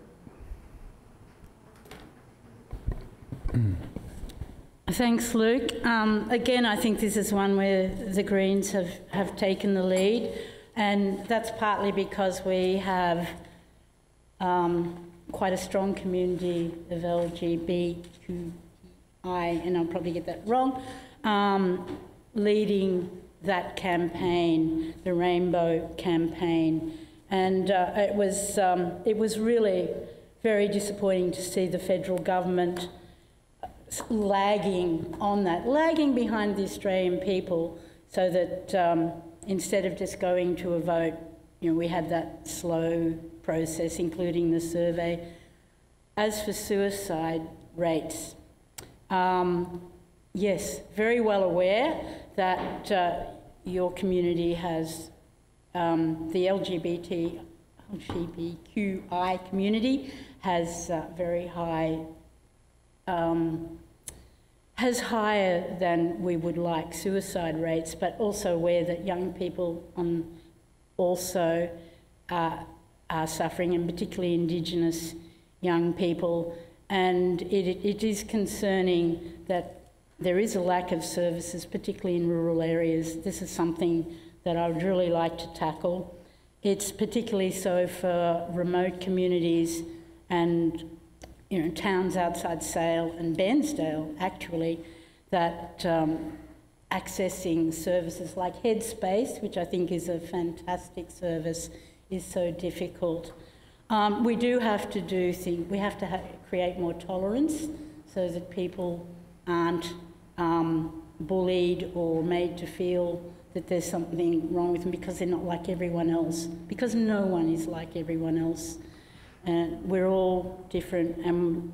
Thanks, Luke. Again, I think this is one where the Greens have taken the lead, and that's partly because we have quite a strong community of LGBTQI, and I'll probably get that wrong, leading that campaign, the Rainbow campaign. And it was really very disappointing to see the federal government lagging on that, lagging behind the Australian people, so that instead of just going to a vote, we had that slow process, including the survey. As for suicide rates, yes, very well aware that your community has the LGBTQI community has very high, has higher than we would like suicide rates, but also aware that young people also are suffering, and particularly Indigenous young people. And it is concerning that there is a lack of services, particularly in rural areas. This is something that I would really like to tackle. It's particularly so for remote communities and towns outside Sale and Bairnsdale, actually, that accessing services like Headspace, which I think is a fantastic service, is so difficult. We do have to do things. We have to create more tolerance so that people aren't bullied or made to feel that there's something wrong with them because they're not like everyone else, because no one is like everyone else. We're all different, and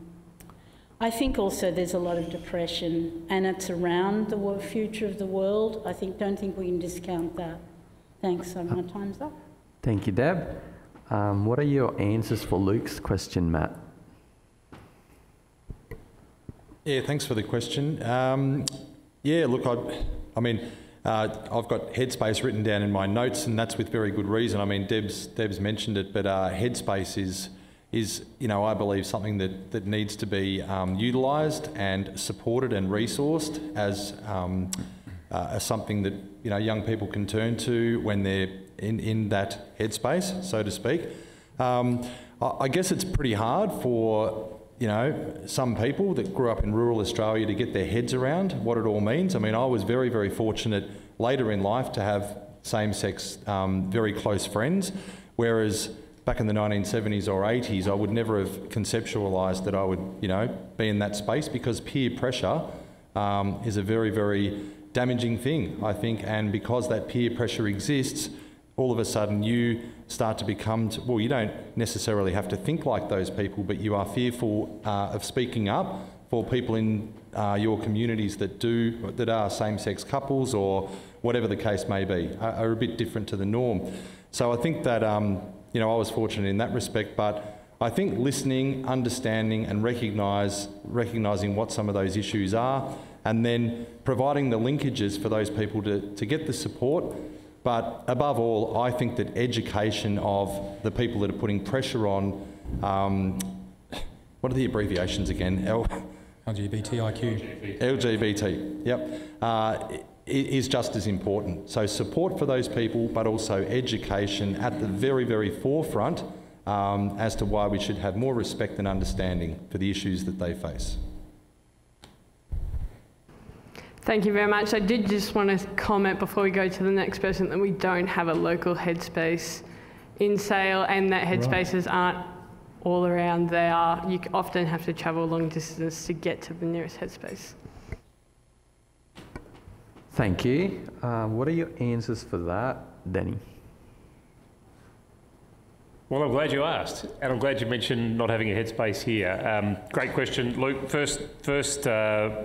I think also there's a lot of depression, and it's around the future of the world. Don't think we can discount that. Thanks, my time's up. Thank you, Deb. What are your answers for Luke's question, Matt? Yeah, thanks for the question. Yeah, look, I mean, I've got Headspace written down in my notes, and that's with very good reason. I mean, Deb's mentioned it, but Headspace is I believe something that needs to be utilised and supported and resourced as something that young people can turn to when they're in that headspace, so to speak. I guess it's pretty hard for you know, some people that grew up in rural Australia to get their heads around what it all means. I mean, I was very, very fortunate later in life to have same-sex, very close friends, whereas back in the 1970s or 80s, I would never have conceptualised that I would, you know, be in that space, because peer pressure is a very, very damaging thing, I think, and because that peer pressure exists, all of a sudden you start to become, well, you don't necessarily have to think like those people, but you are fearful of speaking up for people in your communities that are same-sex couples or whatever the case may be, are a bit different to the norm. So I think that, you know, I was fortunate in that respect, but I think listening, understanding and recognising what some of those issues are, and then providing the linkages for those people to get the support. But above all, I think that education of the people that are putting pressure on, what are the abbreviations again? LGBTIQ. LGBT, yep. Is just as important. So support for those people, but also education at the very, very forefront as to why we should have more respect and understanding for the issues that they face. Thank you very much. I did just want to comment before we go to the next person that we don't have a local headspace in Sale, and that headspaces aren't all around there. You often have to travel long distance to get to the nearest headspace. Thank you. What are your answers for that, Danny? Well, I'm glad you asked, and I'm glad you mentioned not having a headspace here. Great question, Luke. First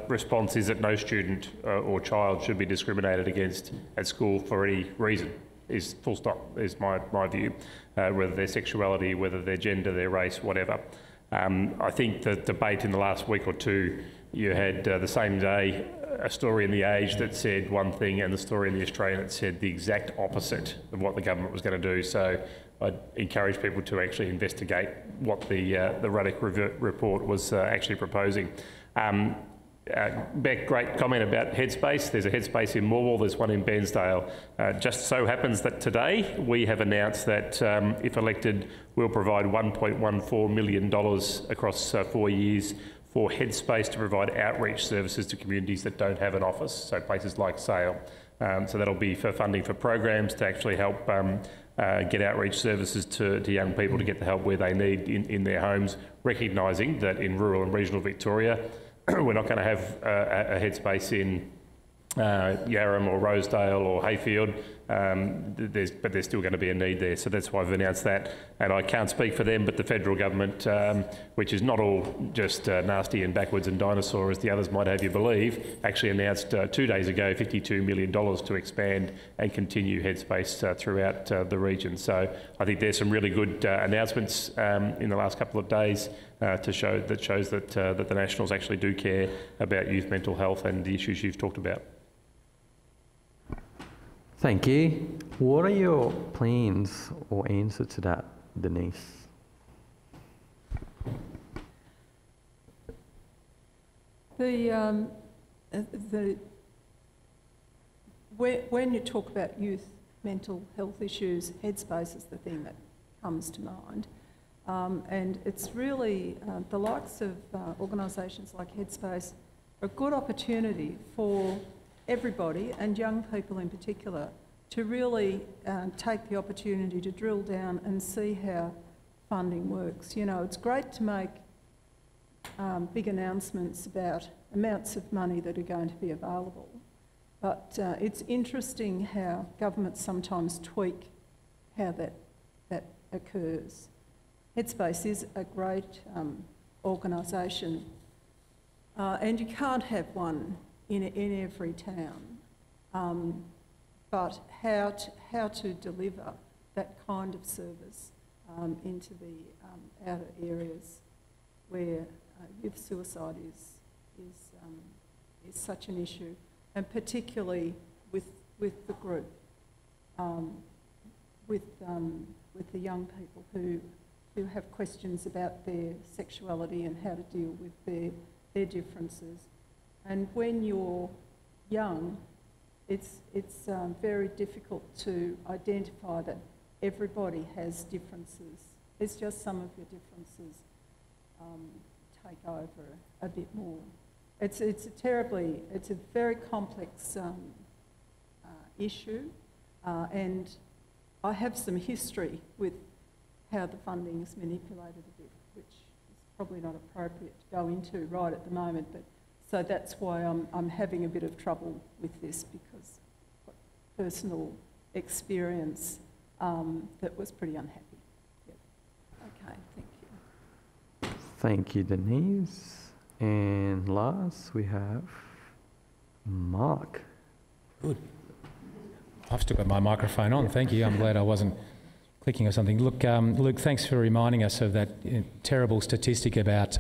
response is that no student or child should be discriminated against at school for any reason. Is full stop, is my view, whether their sexuality, whether their gender, their race, whatever. I think the debate in the last week or two, you had the same day a story in The Age that said one thing and the story in The Australian that said the exact opposite of what the government was going to do. So I'd encourage people to actually investigate what the Ruddock report was actually proposing. Beck, great comment about headspace. There's a headspace in Morwell, there's one in Bairnsdale. Just so happens that today we have announced that if elected, we'll provide $1.14 million across 4 years for Headspace to provide outreach services to communities that don't have an office, so places like Sale. So that'll be for funding for programs to actually help get outreach services to young people to get the help where they need in their homes, recognising that in rural and regional Victoria, we're not going to have a headspace in Yarram or Rosedale or Hayfield, but there's still going to be a need there. So that's why I've announced that. And I can't speak for them, but the federal government, which is not all just nasty and backwards and dinosaur, as the others might have you believe, actually announced 2 days ago $52 million to expand and continue Headspace throughout the region. So I think there's some really good announcements in the last couple of days to shows that the Nationals actually do care about youth mental health and the issues you've talked about. Thank you. What are your plans or answer to that, Denise? When you talk about youth mental health issues, Headspace is the thing that comes to mind. And it's really the likes of organisations like Headspace are a good opportunity for everybody, and young people in particular, to really take the opportunity to drill down and see how funding works. You know, it's great to make big announcements about amounts of money that are going to be available, but it's interesting how governments sometimes tweak how that occurs. Headspace is a great organisation, and you can't have one in every town, but how to deliver that kind of service into the outer areas where youth suicide is such an issue, and particularly with the group, with the young people who have questions about their sexuality and how to deal with their differences. And when you're young, it's very difficult to identify that everybody has differences. It's just some of your differences take over a bit more. It's a very complex issue, and I have some history with how the funding is manipulated a bit, which is probably not appropriate to go into right at the moment, but so that's why I'm having a bit of trouble with this, because I've got personal experience that was pretty unhappy. Yep. Okay, thank you. Thank you, Denise. And last, we have Mark. Good. I've still got my microphone on, thank you. I'm glad I wasn't clicking or something. Look, Luke, thanks for reminding us of that terrible statistic about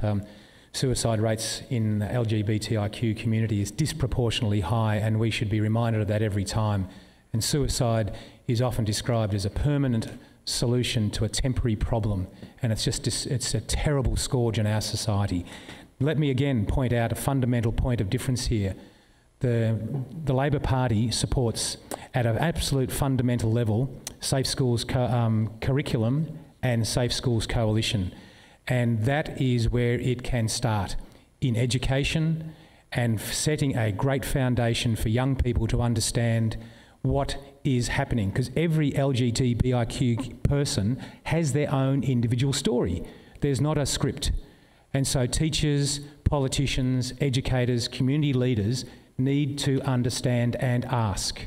suicide rates in the LGBTIQ community is disproportionately high, and we should be reminded of that every time. And suicide is often described as a permanent solution to a temporary problem, and it's a terrible scourge in our society. Let me again point out a fundamental point of difference here. The Labor Party supports, at an absolute fundamental level, Safe Schools curriculum and Safe Schools Coalition. And that is where it can start, in education and setting a great foundation for young people to understand what is happening. Because every LGBTIQ person has their own individual story. There's not a script. And so teachers, politicians, educators, community leaders need to understand and ask.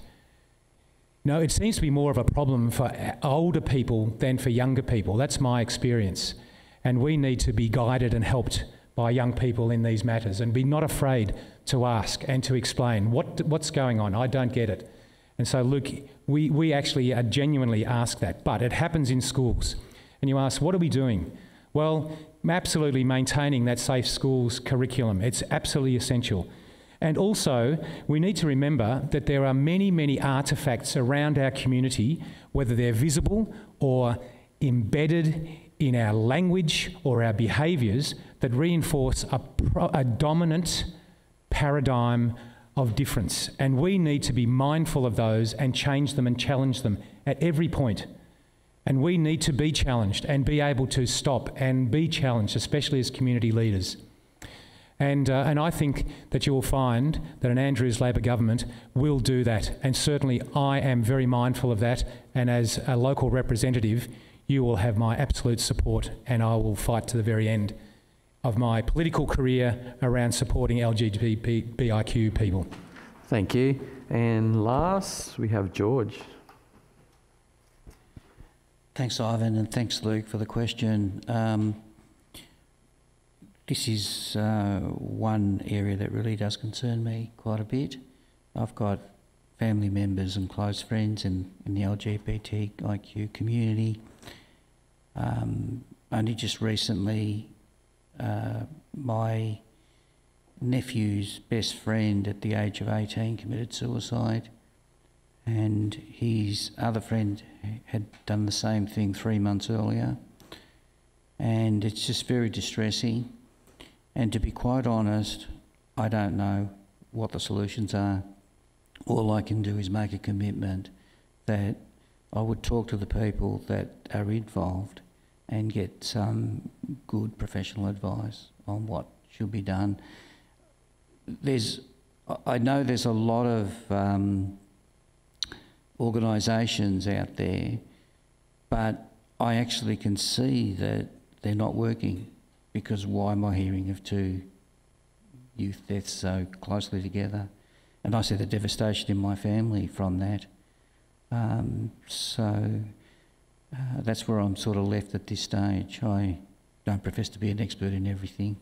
No, it seems to be more of a problem for older people than for younger people. That's my experience. And we need to be guided and helped by young people in these matters, and be not afraid to ask and to explain what's going on. I don't get it. And so, Luke, we actually genuinely ask that. But it happens in schools. And you ask, what are we doing? Well, absolutely maintaining that Safe Schools curriculum. It's absolutely essential. And also, we need to remember that there are many, many artefacts around our community, whether they're visible or embedded in our language or our behaviours, that reinforce a dominant paradigm of difference. And we need to be mindful of those and change them and challenge them at every point. And we need to be challenged and be able to stop and be challenged, especially as community leaders. And I think that you will find that an Andrews Labor government will do that. And certainly I am very mindful of that. And as a local representative, you will have my absolute support, and I will fight to the very end of my political career around supporting LGBTIQ people. Thank you. And last, we have George. Thanks, Ivan, and thanks, Luke, for the question. This is one area that really does concern me quite a bit. I've got family members and close friends in the LGBTIQ community. Only just recently, my nephew's best friend at the age of 18 committed suicide, and his other friend had done the same thing 3 months earlier. And it's just very distressing. And to be quite honest, I don't know what the solutions are. All I can do is make a commitment that I would talk to the people that are involved and get some good professional advice on what should be done. I know there's a lot of organisations out there, but I actually can see that they're not working, because why am I hearing of 2 youth deaths so closely together? And I see the devastation in my family from that. That's where I'm sort of left at this stage. I don't profess to be an expert in everything,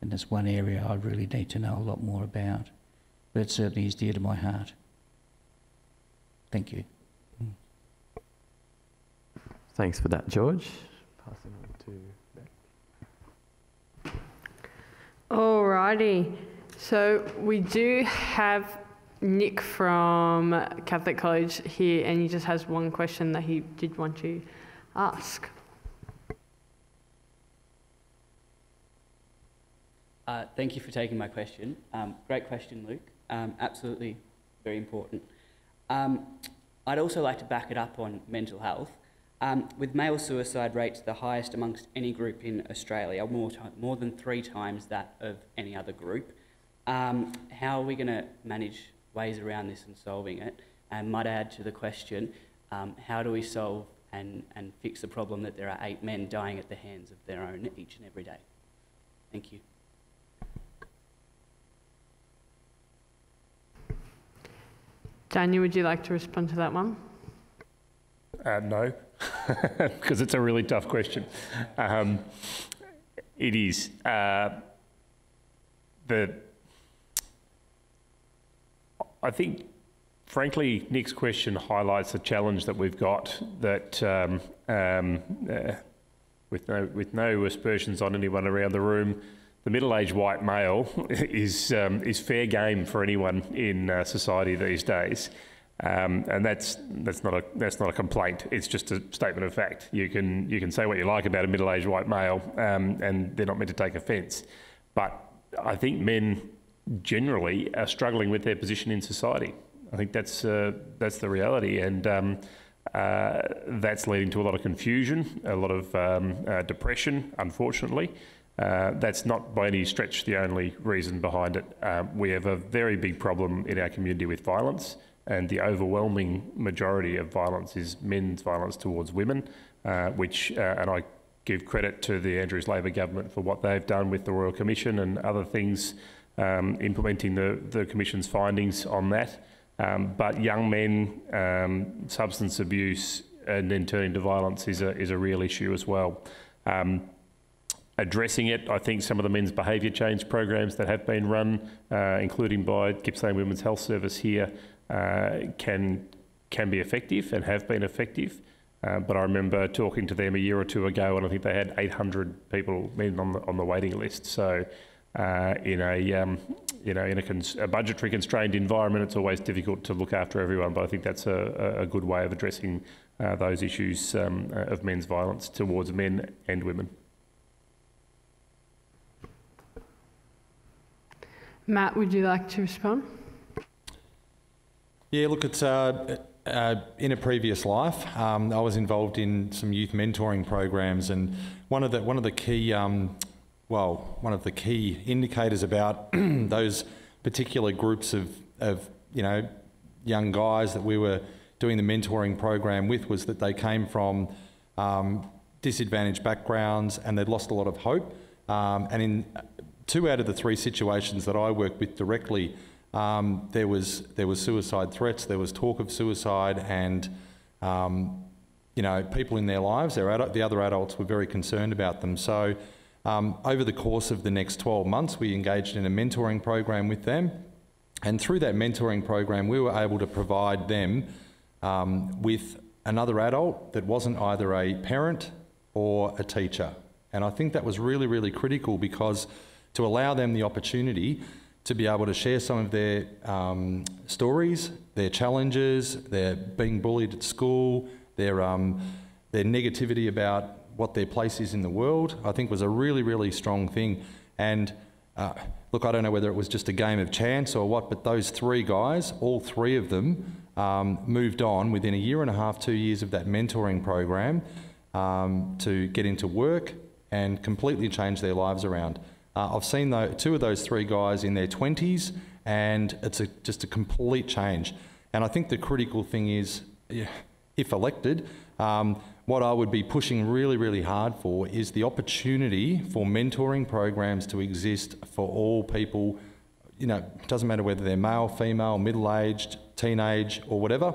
and that's one area I really need to know a lot more about. But it certainly is dear to my heart. Thank you. Thanks for that, George. Passing on to Beck. Alrighty, so we do have Nick from Catholic College here, and he just has one question that he did want to ask. Thank you for taking my question. Great question, Luke. Absolutely very important. I'd also like to back it up on mental health. With male suicide rates the highest amongst any group in Australia, more than 3 times that of any other group, how are we going to manage ways around this and solving it? And might add to the question, how do we solve and fix the problem that there are 8 men dying at the hands of their own each and every day? Thank you. Daniel, would you like to respond to that one? No, because it's a really tough question. It is. I think, frankly, Nick's question highlights the challenge that we've got, that with no aspersions on anyone around the room, the middle-aged white male is fair game for anyone in society these days, and that's not a complaint. It's just a statement of fact. You can say what you like about a middle-aged white male, and they're not meant to take offence. But I think men generally are struggling with their position in society. I think that's the reality, and that's leading to a lot of confusion, a lot of depression, unfortunately. That's not by any stretch the only reason behind it. We have a very big problem in our community with violence, and the overwhelming majority of violence is men's violence towards women, which, and I give credit to the Andrews Labor government for what they've done with the Royal Commission and other things, implementing the Commission's findings on that. But young men, substance abuse, and then turning to violence is a real issue as well. Addressing it, I think some of the men's behaviour change programs that have been run, including by Gippsland Women's Health Service here, can be effective and have been effective. But I remember talking to them a year or two ago, and I think they had 800 men on the waiting list. So in a budgetary constrained environment, it's always difficult to look after everyone. But I think that's a good way of addressing those issues of men's violence towards men and women. Matt, would you like to respond? Yeah, look, it's in a previous life, I was involved in some youth mentoring programs, and one of the key indicators about those particular groups of young guys that we were doing the mentoring program with was that they came from disadvantaged backgrounds and they'd lost a lot of hope. And in 2 out of the 3 situations that I worked with directly, there was suicide threats, there was talk of suicide, and people in their lives, the other adults were very concerned about them. So over the course of the next 12 months, we engaged in a mentoring program with them, and through that mentoring program, we were able to provide them with another adult that wasn't either a parent or a teacher. And I think that was really, really critical, because to allow them the opportunity to be able to share some of their stories, their challenges, their being bullied at school, their negativity about what their place is in the world, I think was a really, really strong thing. And look, I don't know whether it was just a game of chance or what, but those 3 guys, all 3 of them, moved on within a year and a half, 2 years of that mentoring program to get into work and completely change their lives around. I've seen 2 of those 3 guys in their 20s, and it's just a complete change. And I think the critical thing is, if elected, what I would be pushing really, really hard for is the opportunity for mentoring programs to exist for all people. It doesn't matter whether they're male, female, middle-aged, teenage, or whatever.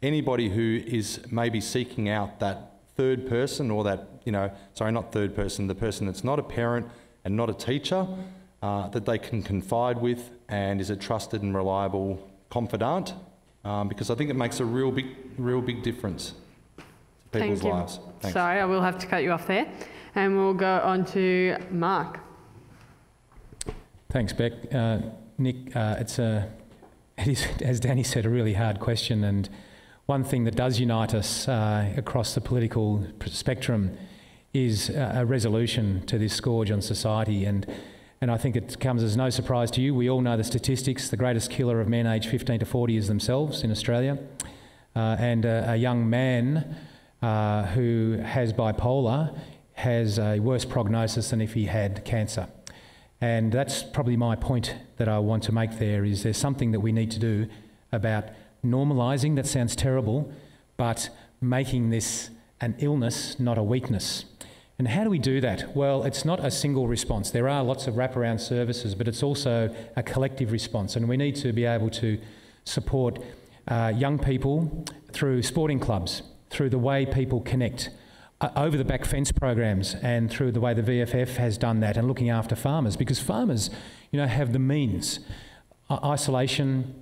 Anybody who is maybe seeking out that third person, or that, not third person, the person that's not a parent and not a teacher, that they can confide with and is a trusted and reliable confidant, because I think it makes a real big difference to people's lives. Thanks. Sorry, I will have to cut you off there, and we'll go on to Mark. Thanks, Beck. Nick, it is, as Danny said, a really hard question, and one thing that does unite us across the political spectrum is a resolution to this scourge on society, and I think it comes as no surprise to you. We all know the statistics. The greatest killer of men aged 15 to 40 is themselves in Australia, and a young man who has bipolar has a worse prognosis than if he had cancer. And that's probably my point that I want to make there, is there's something that we need to do about normalising, that sounds terrible, but making this an illness, not a weakness. And how do we do that? Well, it's not a single response. There are lots of wraparound services, but it's also a collective response. And we need to be able to support young people through sporting clubs, through the way people connect, over the back fence programs, and through the way the VFF has done that, and looking after farmers, because farmers, you know, have the means. Isolation,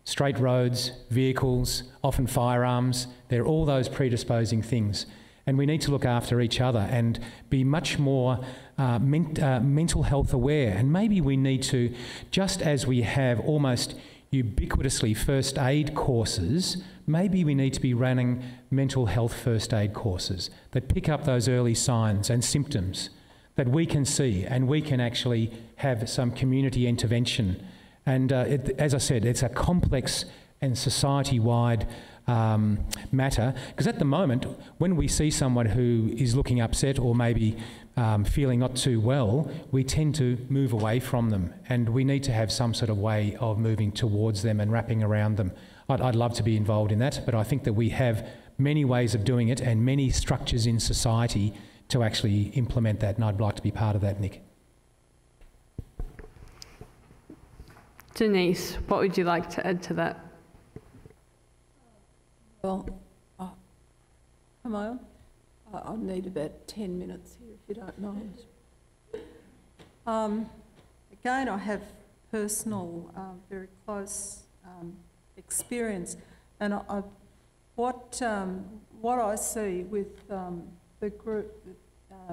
straight roads, vehicles, often firearms, they're all those predisposing things. And we need to look after each other and be much more mental health aware. And maybe we need to, just as we have almost ubiquitously first aid courses, maybe we need to be running mental health first aid courses that pick up those early signs and symptoms that we can see, and we can actually have some community intervention. And as I said, it's a complex and society-wide matter, because at the moment, when we see someone who is looking upset or maybe feeling not too well, we tend to move away from them, and we need to have some sort of way of moving towards them and wrapping around them. I'd love to be involved in that, but I think that we have many ways of doing it and many structures in society to actually implement that, and I'd like to be part of that, Nick. Denise, what would you like to add to that? Well, am I on? I'll need about 10 minutes here, if you don't mind. Again, I have personal, very close experience, and what I see with the group,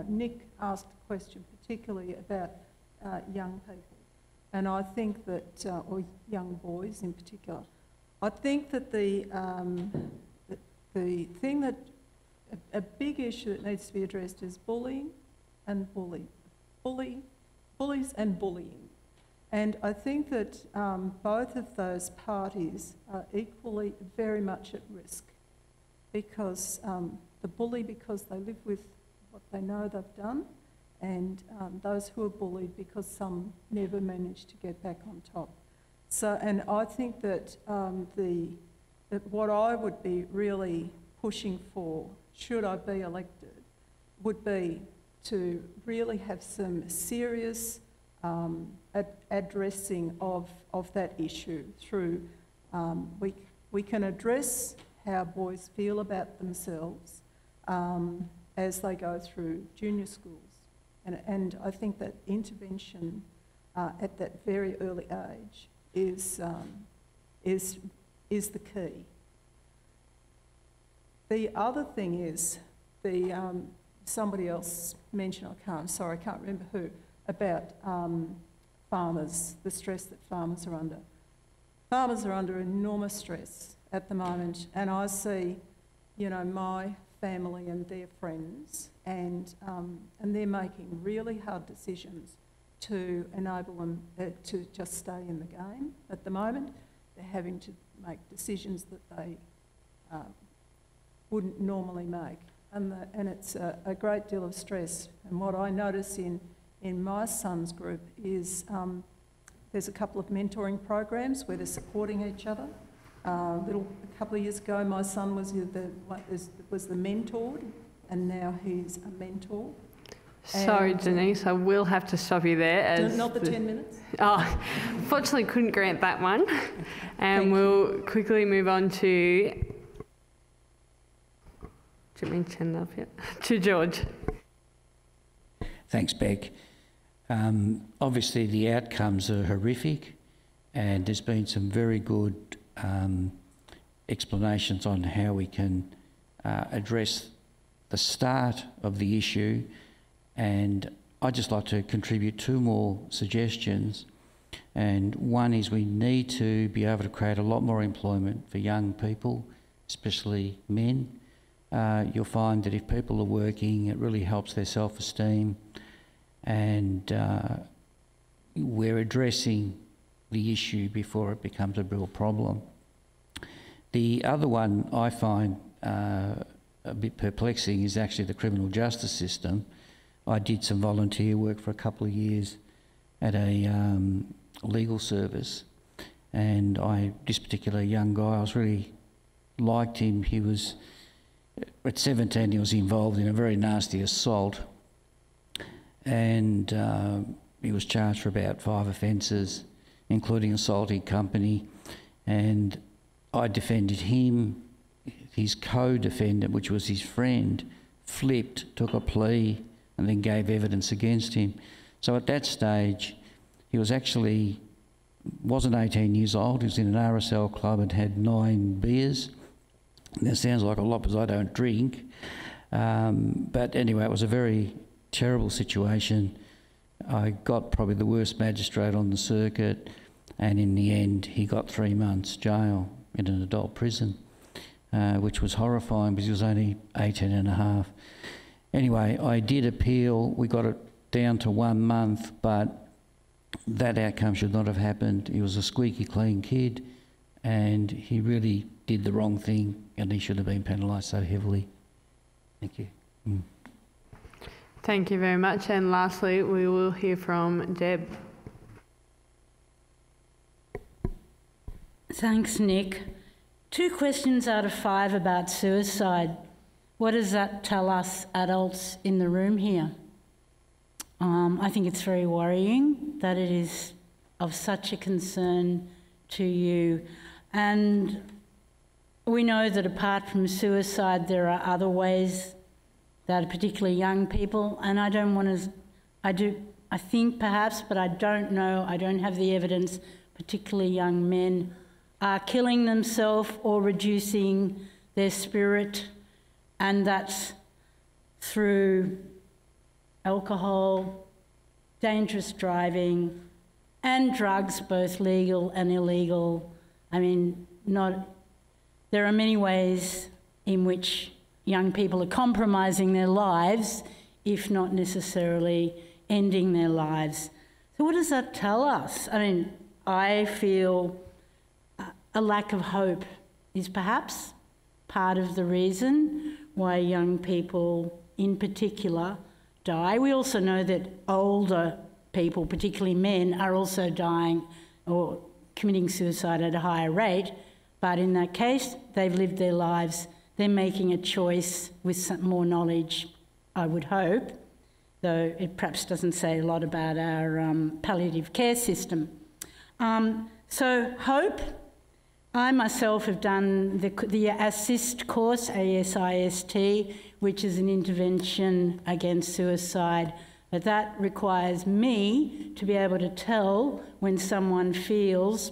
Nick asked a question particularly about young people, and I think that, or young boys in particular, I think that the thing that, a big issue that needs to be addressed is bullying and bullies and bullying. And I think that both of those parties are equally very much at risk, because the bully, because they live with what they know they've done, and those who are bullied because some never manage to get back on top. So, and I think that that what I would be really pushing for, should I be elected, would be to really have some serious addressing of that issue through, we can address how boys feel about themselves as they go through junior schools. And I think that intervention at that very early age is the key. The other thing is somebody else mentioned, I can't remember who, about farmers, the stress that farmers are under. Farmers are under enormous stress at the moment, and I see, you know, my family and their friends, and they're making really hard decisions to enable them to just stay in the game. At the moment, they're having to make decisions that they wouldn't normally make, and it's a great deal of stress. And what I notice in my son's group is there's a couple of mentoring programs where they're supporting each other. A couple of years ago, my son was the mentored, and now he's a mentor. Sorry, Denise, I will have to stop you there. As not the 10 minutes? Oh, unfortunately couldn't grant that one. And we'll quickly move on to... Do you mention that yet? To George. Thanks, Beck. Obviously, the outcomes are horrific, and there's been some very good explanations on how we can address the start of the issue, and I'd just like to contribute two more suggestions. And one is we need to be able to create a lot more employment for young people, especially men. You'll find that if people are working, it really helps their self-esteem, and we're addressing the issue before it becomes a real problem. The other one I find a bit perplexing is actually the criminal justice system. I did some volunteer work for a couple of years at a legal service, and this particular young guy, I was really liked him. He was, at 17, he was involved in a very nasty assault, and he was charged for about 5 offences, including assaulting company, and I defended him. His co-defendant, which was his friend, flipped, took a plea, and then gave evidence against him. So at that stage, he wasn't 18 years old. He was in an RSL club and had 9 beers. And that sounds like a lot because I don't drink. But anyway, it was a very terrible situation. I got probably the worst magistrate on the circuit, and in the end, he got 3 months jail in an adult prison, which was horrifying because he was only 18 and a half. Anyway, I did appeal. We got it down to 1 month, but that outcome should not have happened. He was a squeaky clean kid, and he really did the wrong thing, and he should have been penalised so heavily. Thank you. Thank you very much. And lastly, we will hear from Deb. Thanks, Nick. 2 questions out of 5 about suicide. What does that tell us adults in the room here? I think it's very worrying that it is of such a concern to you. And we know that apart from suicide, there are other ways that particularly young people, and I think perhaps, but I don't know, I don't have the evidence, particularly young men are killing themselves or reducing their spirit, and that's through alcohol, dangerous driving, and drugs, both legal and illegal. I mean, there are many ways in which young people are compromising their lives, if not necessarily ending their lives. So what does that tell us? I mean, I feel a lack of hope is perhaps part of the reason why young people in particular die. We also know that older people, particularly men, are also dying or committing suicide at a higher rate, but in that case, they've lived their lives. They're making a choice with some more knowledge, I would hope, though it perhaps doesn't say a lot about our palliative care system. So hope. I myself have done the ASSIST course, ASIST, which is an intervention against suicide, but that requires me to be able to tell when someone feels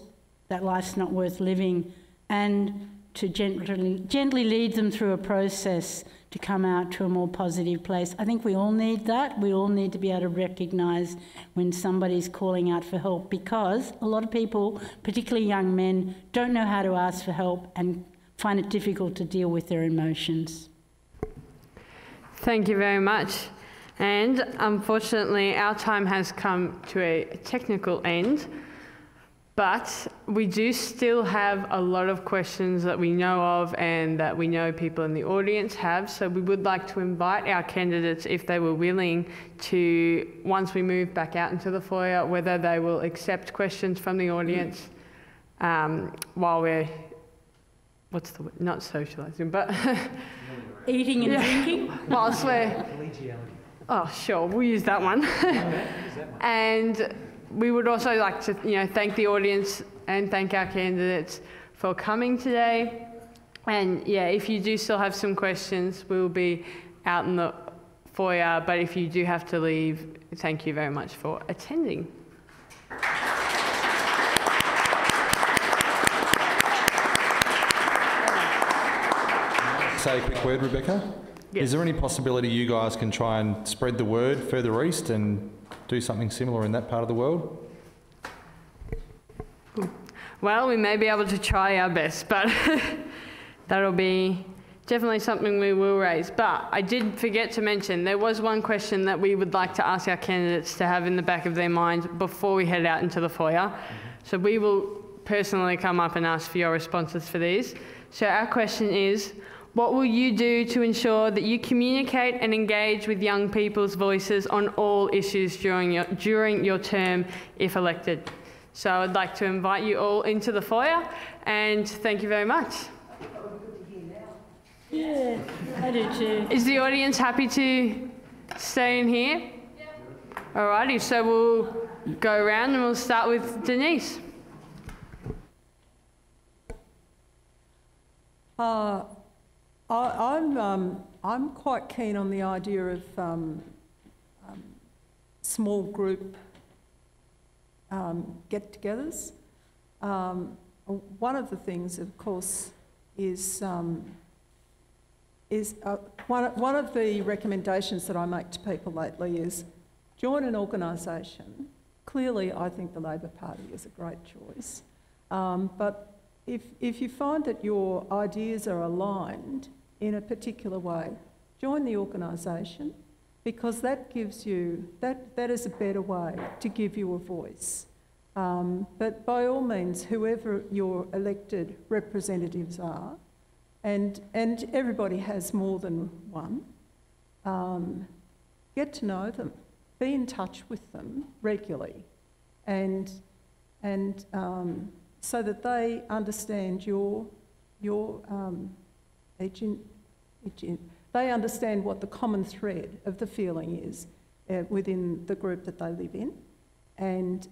that life's not worth living, and to gently lead them through a process to come out to a more positive place. I think we all need that. We all need to be able to recognise when somebody's calling out for help, because a lot of people, particularly young men, don't know how to ask for help and find it difficult to deal with their emotions. Thank you very much. And unfortunately, our time has come to a technical end. But we do still have a lot of questions that we know of and that we know people in the audience have. So we would like to invite our candidates, if they were willing, to, once we move back out into the foyer, whether they will accept questions from the audience while we're, what's the word? Not socialising, but... Eating and drinking? Whilst we're... Oh, sure, we'll use that one. And... we would also like to, thank the audience and thank our candidates for coming today. And if you do still have some questions, we'll be out in the foyer. But if you do have to leave, thank you very much for attending. Say a quick word, Rebecca. Yes. Is there any possibility you guys can try and spread the word further east and do something similar in that part of the world? Well, we may be able to try our best, but that'll be definitely something we will raise. But I did forget to mention, there was one question that we would like to ask our candidates to have in the back of their mind before we head out into the foyer. So we will personally come up and ask for your responses for these. So our question is, What will you do to ensure that you communicate and engage with young people's voices on all issues during your term if elected? So I'd like to invite you all into the foyer, and thank you very much. Yeah, I do too. Is the audience happy to stay in here? Yeah. Alrighty, so we'll go around and we'll start with Denise. I'm quite keen on the idea of small group get-togethers. One of the things, of course, is one of the recommendations that I make to people lately is join an organisation. Clearly, I think the Labor Party is a great choice, but if you find that your ideas are aligned in a particular way, join the organisation, because that gives you, that is a better way to give you a voice. But by all means, whoever your elected representatives are, and everybody has more than one, get to know them, be in touch with them regularly, and so that they understand they understand what the common thread of the feeling is within the group that they live in, and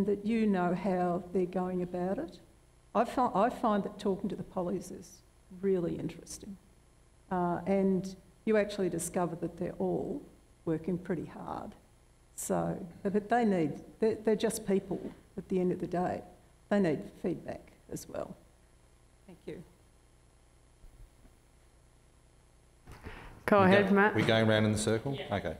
that you know how they're going about it. I find that talking to the pollies is really interesting, and you actually discover that they're all working pretty hard. So, but they're just people at the end of the day. They need feedback as well. Thank you. Go ahead, Matt. We're going around in the circle? Yeah. Okay.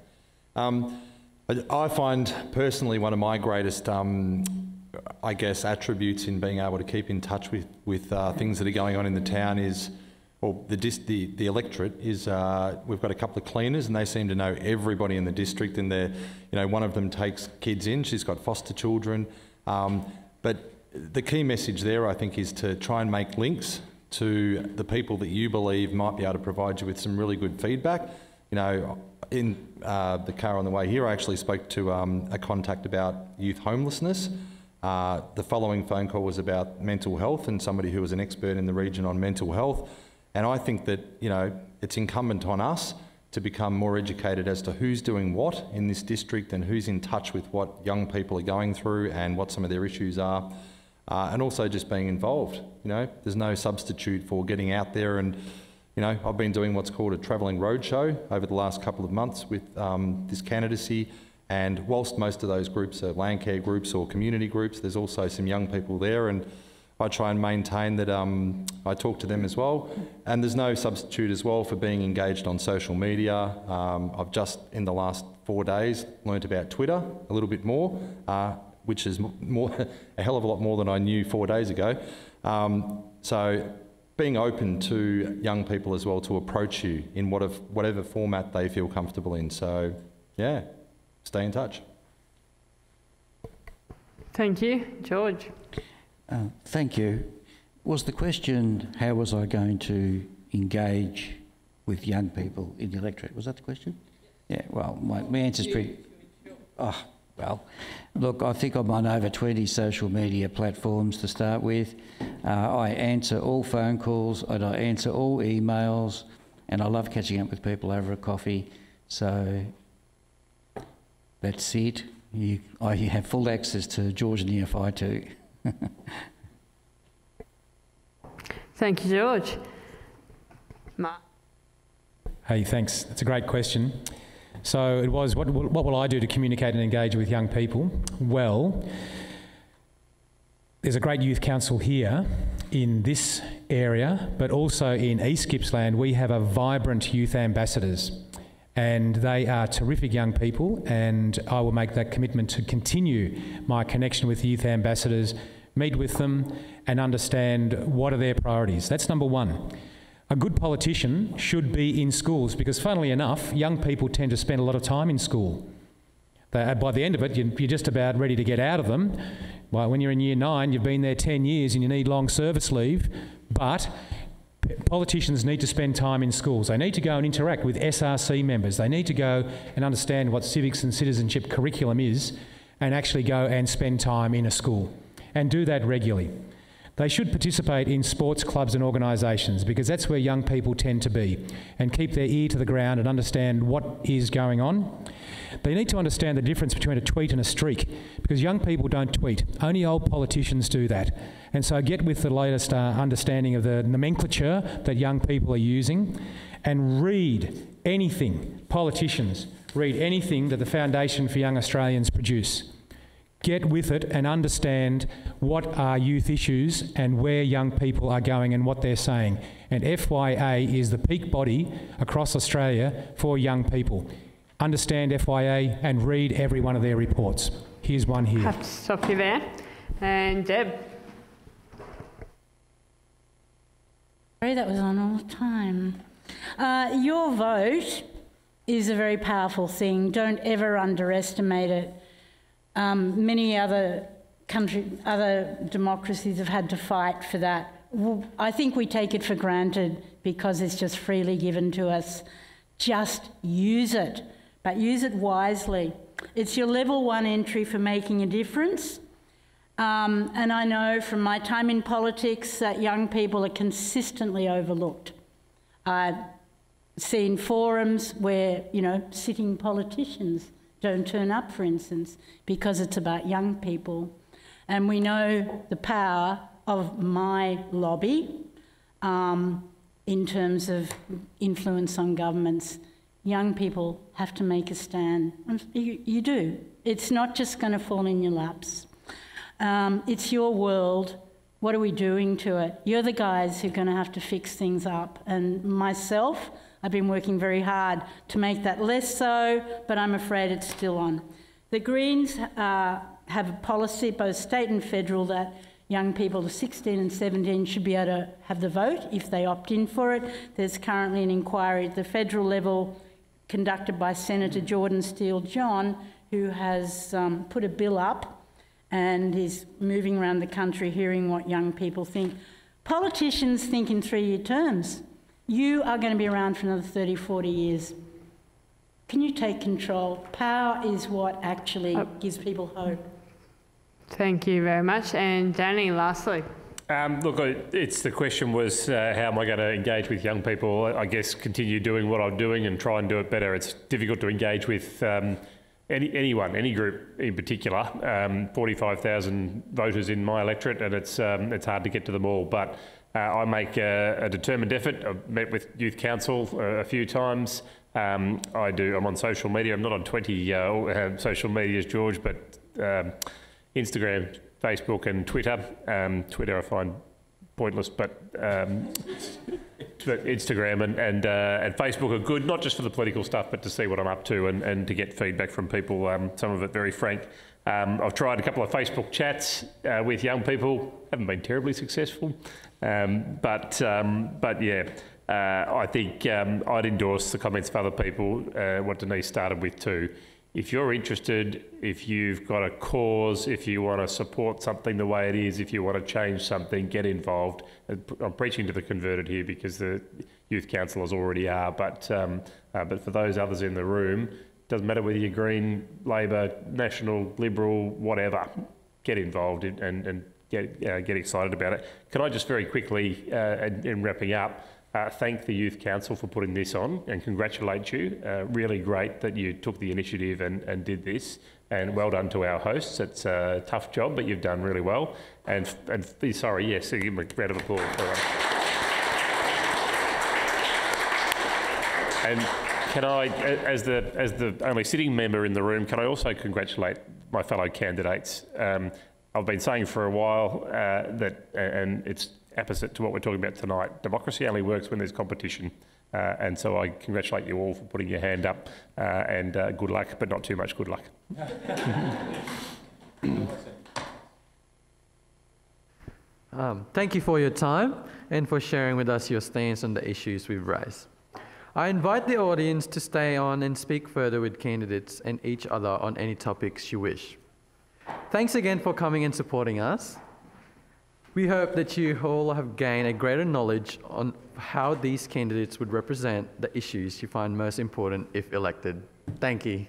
I find personally one of my greatest, I guess, attributes in being able to keep in touch with things that are going on in the town is, or the electorate is, we've got a couple of cleaners and they seem to know everybody in the district, and they're, one of them takes kids in, she's got foster children, but the key message there, I think, is to try and make links to the people that you believe might be able to provide you with some really good feedback. In the car on the way here, I actually spoke to a contact about youth homelessness. The following phone call was about mental health and somebody who was an expert in the region on mental health. And I think that, it's incumbent on us to become more educated as to who's doing what in this district and who's in touch with what young people are going through and what some of their issues are. And also just being involved. There's no substitute for getting out there, and I've been doing what's called a travelling roadshow over the last couple of months with this candidacy, and whilst most of those groups are land care groups or community groups, there's also some young people there, and I try and maintain that I talk to them as well. And there's no substitute as well for being engaged on social media. I've just in the last 4 days learnt about Twitter a little bit more, which is a hell of a lot more than I knew 4 days ago. So being open to young people as well to approach you in whatever format they feel comfortable in. So, yeah, stay in touch. Thank you. George. Thank you. Was the question, how was I going to engage with young people in the electorate? Was that the question? Yeah, well, my answer's pretty... Oh, well, look, I think I'm on over 20 social media platforms to start with. I answer all phone calls and I answer all emails, and I love catching up with people over a coffee. So that's it. You have full access to George and Neophytou. Thank you, George. Mark. Hey, thanks. That's a great question. So it was, what will I do to communicate and engage with young people? Well, there's a great youth council here in this area, but also in East Gippsland we have a vibrant youth ambassadors, and they are terrific young people, and I will make that commitment to continue my connection with youth ambassadors, meet with them and understand what are their priorities. That's number one. A good politician should be in schools because, funnily enough, young people tend to spend a lot of time in school. By the end of it, you're just about ready to get out of them. Well, when you're in year 9, you've been there 10 years and you need long service leave, but politicians need to spend time in schools. They need to go and interact with SRC members. They need to go and understand what civics and citizenship curriculum is and actually go and spend time in a school and do that regularly. They should participate in sports clubs and organisations because that's where young people tend to be, and keep their ear to the ground and understand what is going on. They need to understand the difference between a tweet and a streak because young people don't tweet. Only old politicians do that. And so get with the latest understanding of the nomenclature that young people are using and read anything, politicians, read anything that the Foundation for Young Australians produce. Get with it and understand what are youth issues and where young people are going and what they're saying. And FYA is the peak body across Australia for young people. Understand FYA and read every one of their reports. Here's one here. I have to stop you there. And Deb. Sorry, that was on all the time. Your vote is a very powerful thing. Don't ever underestimate it. Many other democracies have had to fight for that. I think we take it for granted because it's just freely given to us. Just use it, but use it wisely. It's your level 1 entry for making a difference. And I know from my time in politics that young people are consistently overlooked. I've seen forums where, sitting politicians don't turn up, for instance, because it's about young people. And we know the power of my lobby in terms of influence on governments. Young people have to make a stand. You do. It's not just going to fall in your laps. It's your world. What are we doing to it? You're the guys who are going to have to fix things up. And myself, I've been working very hard to make that less so, but I'm afraid it's still on. The Greens have a policy, both state and federal, that young people 16 and 17 should be able to have the vote if they opt in for it. There's currently an inquiry at the federal level conducted by Senator Jordan Steele-John, who has put a bill up and is moving around the country hearing what young people think. Politicians think in 3-year terms. You are going to be around for another 30, 40 years. Can you take control? Power is what actually gives people hope. Thank you very much. And Danny, lastly. Look, the question was how am I going to engage with young people? I guess continue doing what I'm doing and try and do it better. It's difficult to engage with anyone, any group in particular. 45,000 voters in my electorate, and it's hard to get to them all. But I make a determined effort. I've met with Youth Council a few times. I'm on social media. I'm not on 20 social medias, George, but Instagram, Facebook and Twitter. Twitter I find pointless, but Instagram and Facebook are good, not just for the political stuff, but to see what I'm up to and to get feedback from people, some of it very frank. I've tried a couple of Facebook chats with young people, haven't been terribly successful, but yeah, I think I'd endorse the comments of other people, what Denise started with too. If you're interested, if you've got a cause, if you want to support something the way it is, if you want to change something, get involved. I'm preaching to the converted here because the youth councillors already are, but for those others in the room, it doesn't matter whether you're Green, Labor, National, Liberal, whatever, get involved and get excited about it. Can I just very quickly, in wrapping up, thank the Youth Council for putting this on and congratulate you. Really great that you took the initiative and did this, and well done to our hosts. It's a tough job, but you've done really well. And sorry, yes, give them a round of applause. And can I, as the only sitting member in the room, can I also congratulate my fellow candidates? I've been saying for a while that, and it's opposite to what we're talking about tonight. Democracy only works when there's competition, and so I congratulate you all for putting your hand up, and good luck, but not too much good luck. Thank you for your time and for sharing with us your stance on the issues we've raised. I invite the audience to stay on and speak further with candidates and each other on any topics you wish. Thanks again for coming and supporting us. We hope that you all have gained a greater knowledge on how these candidates would represent the issues you find most important if elected. Thank you.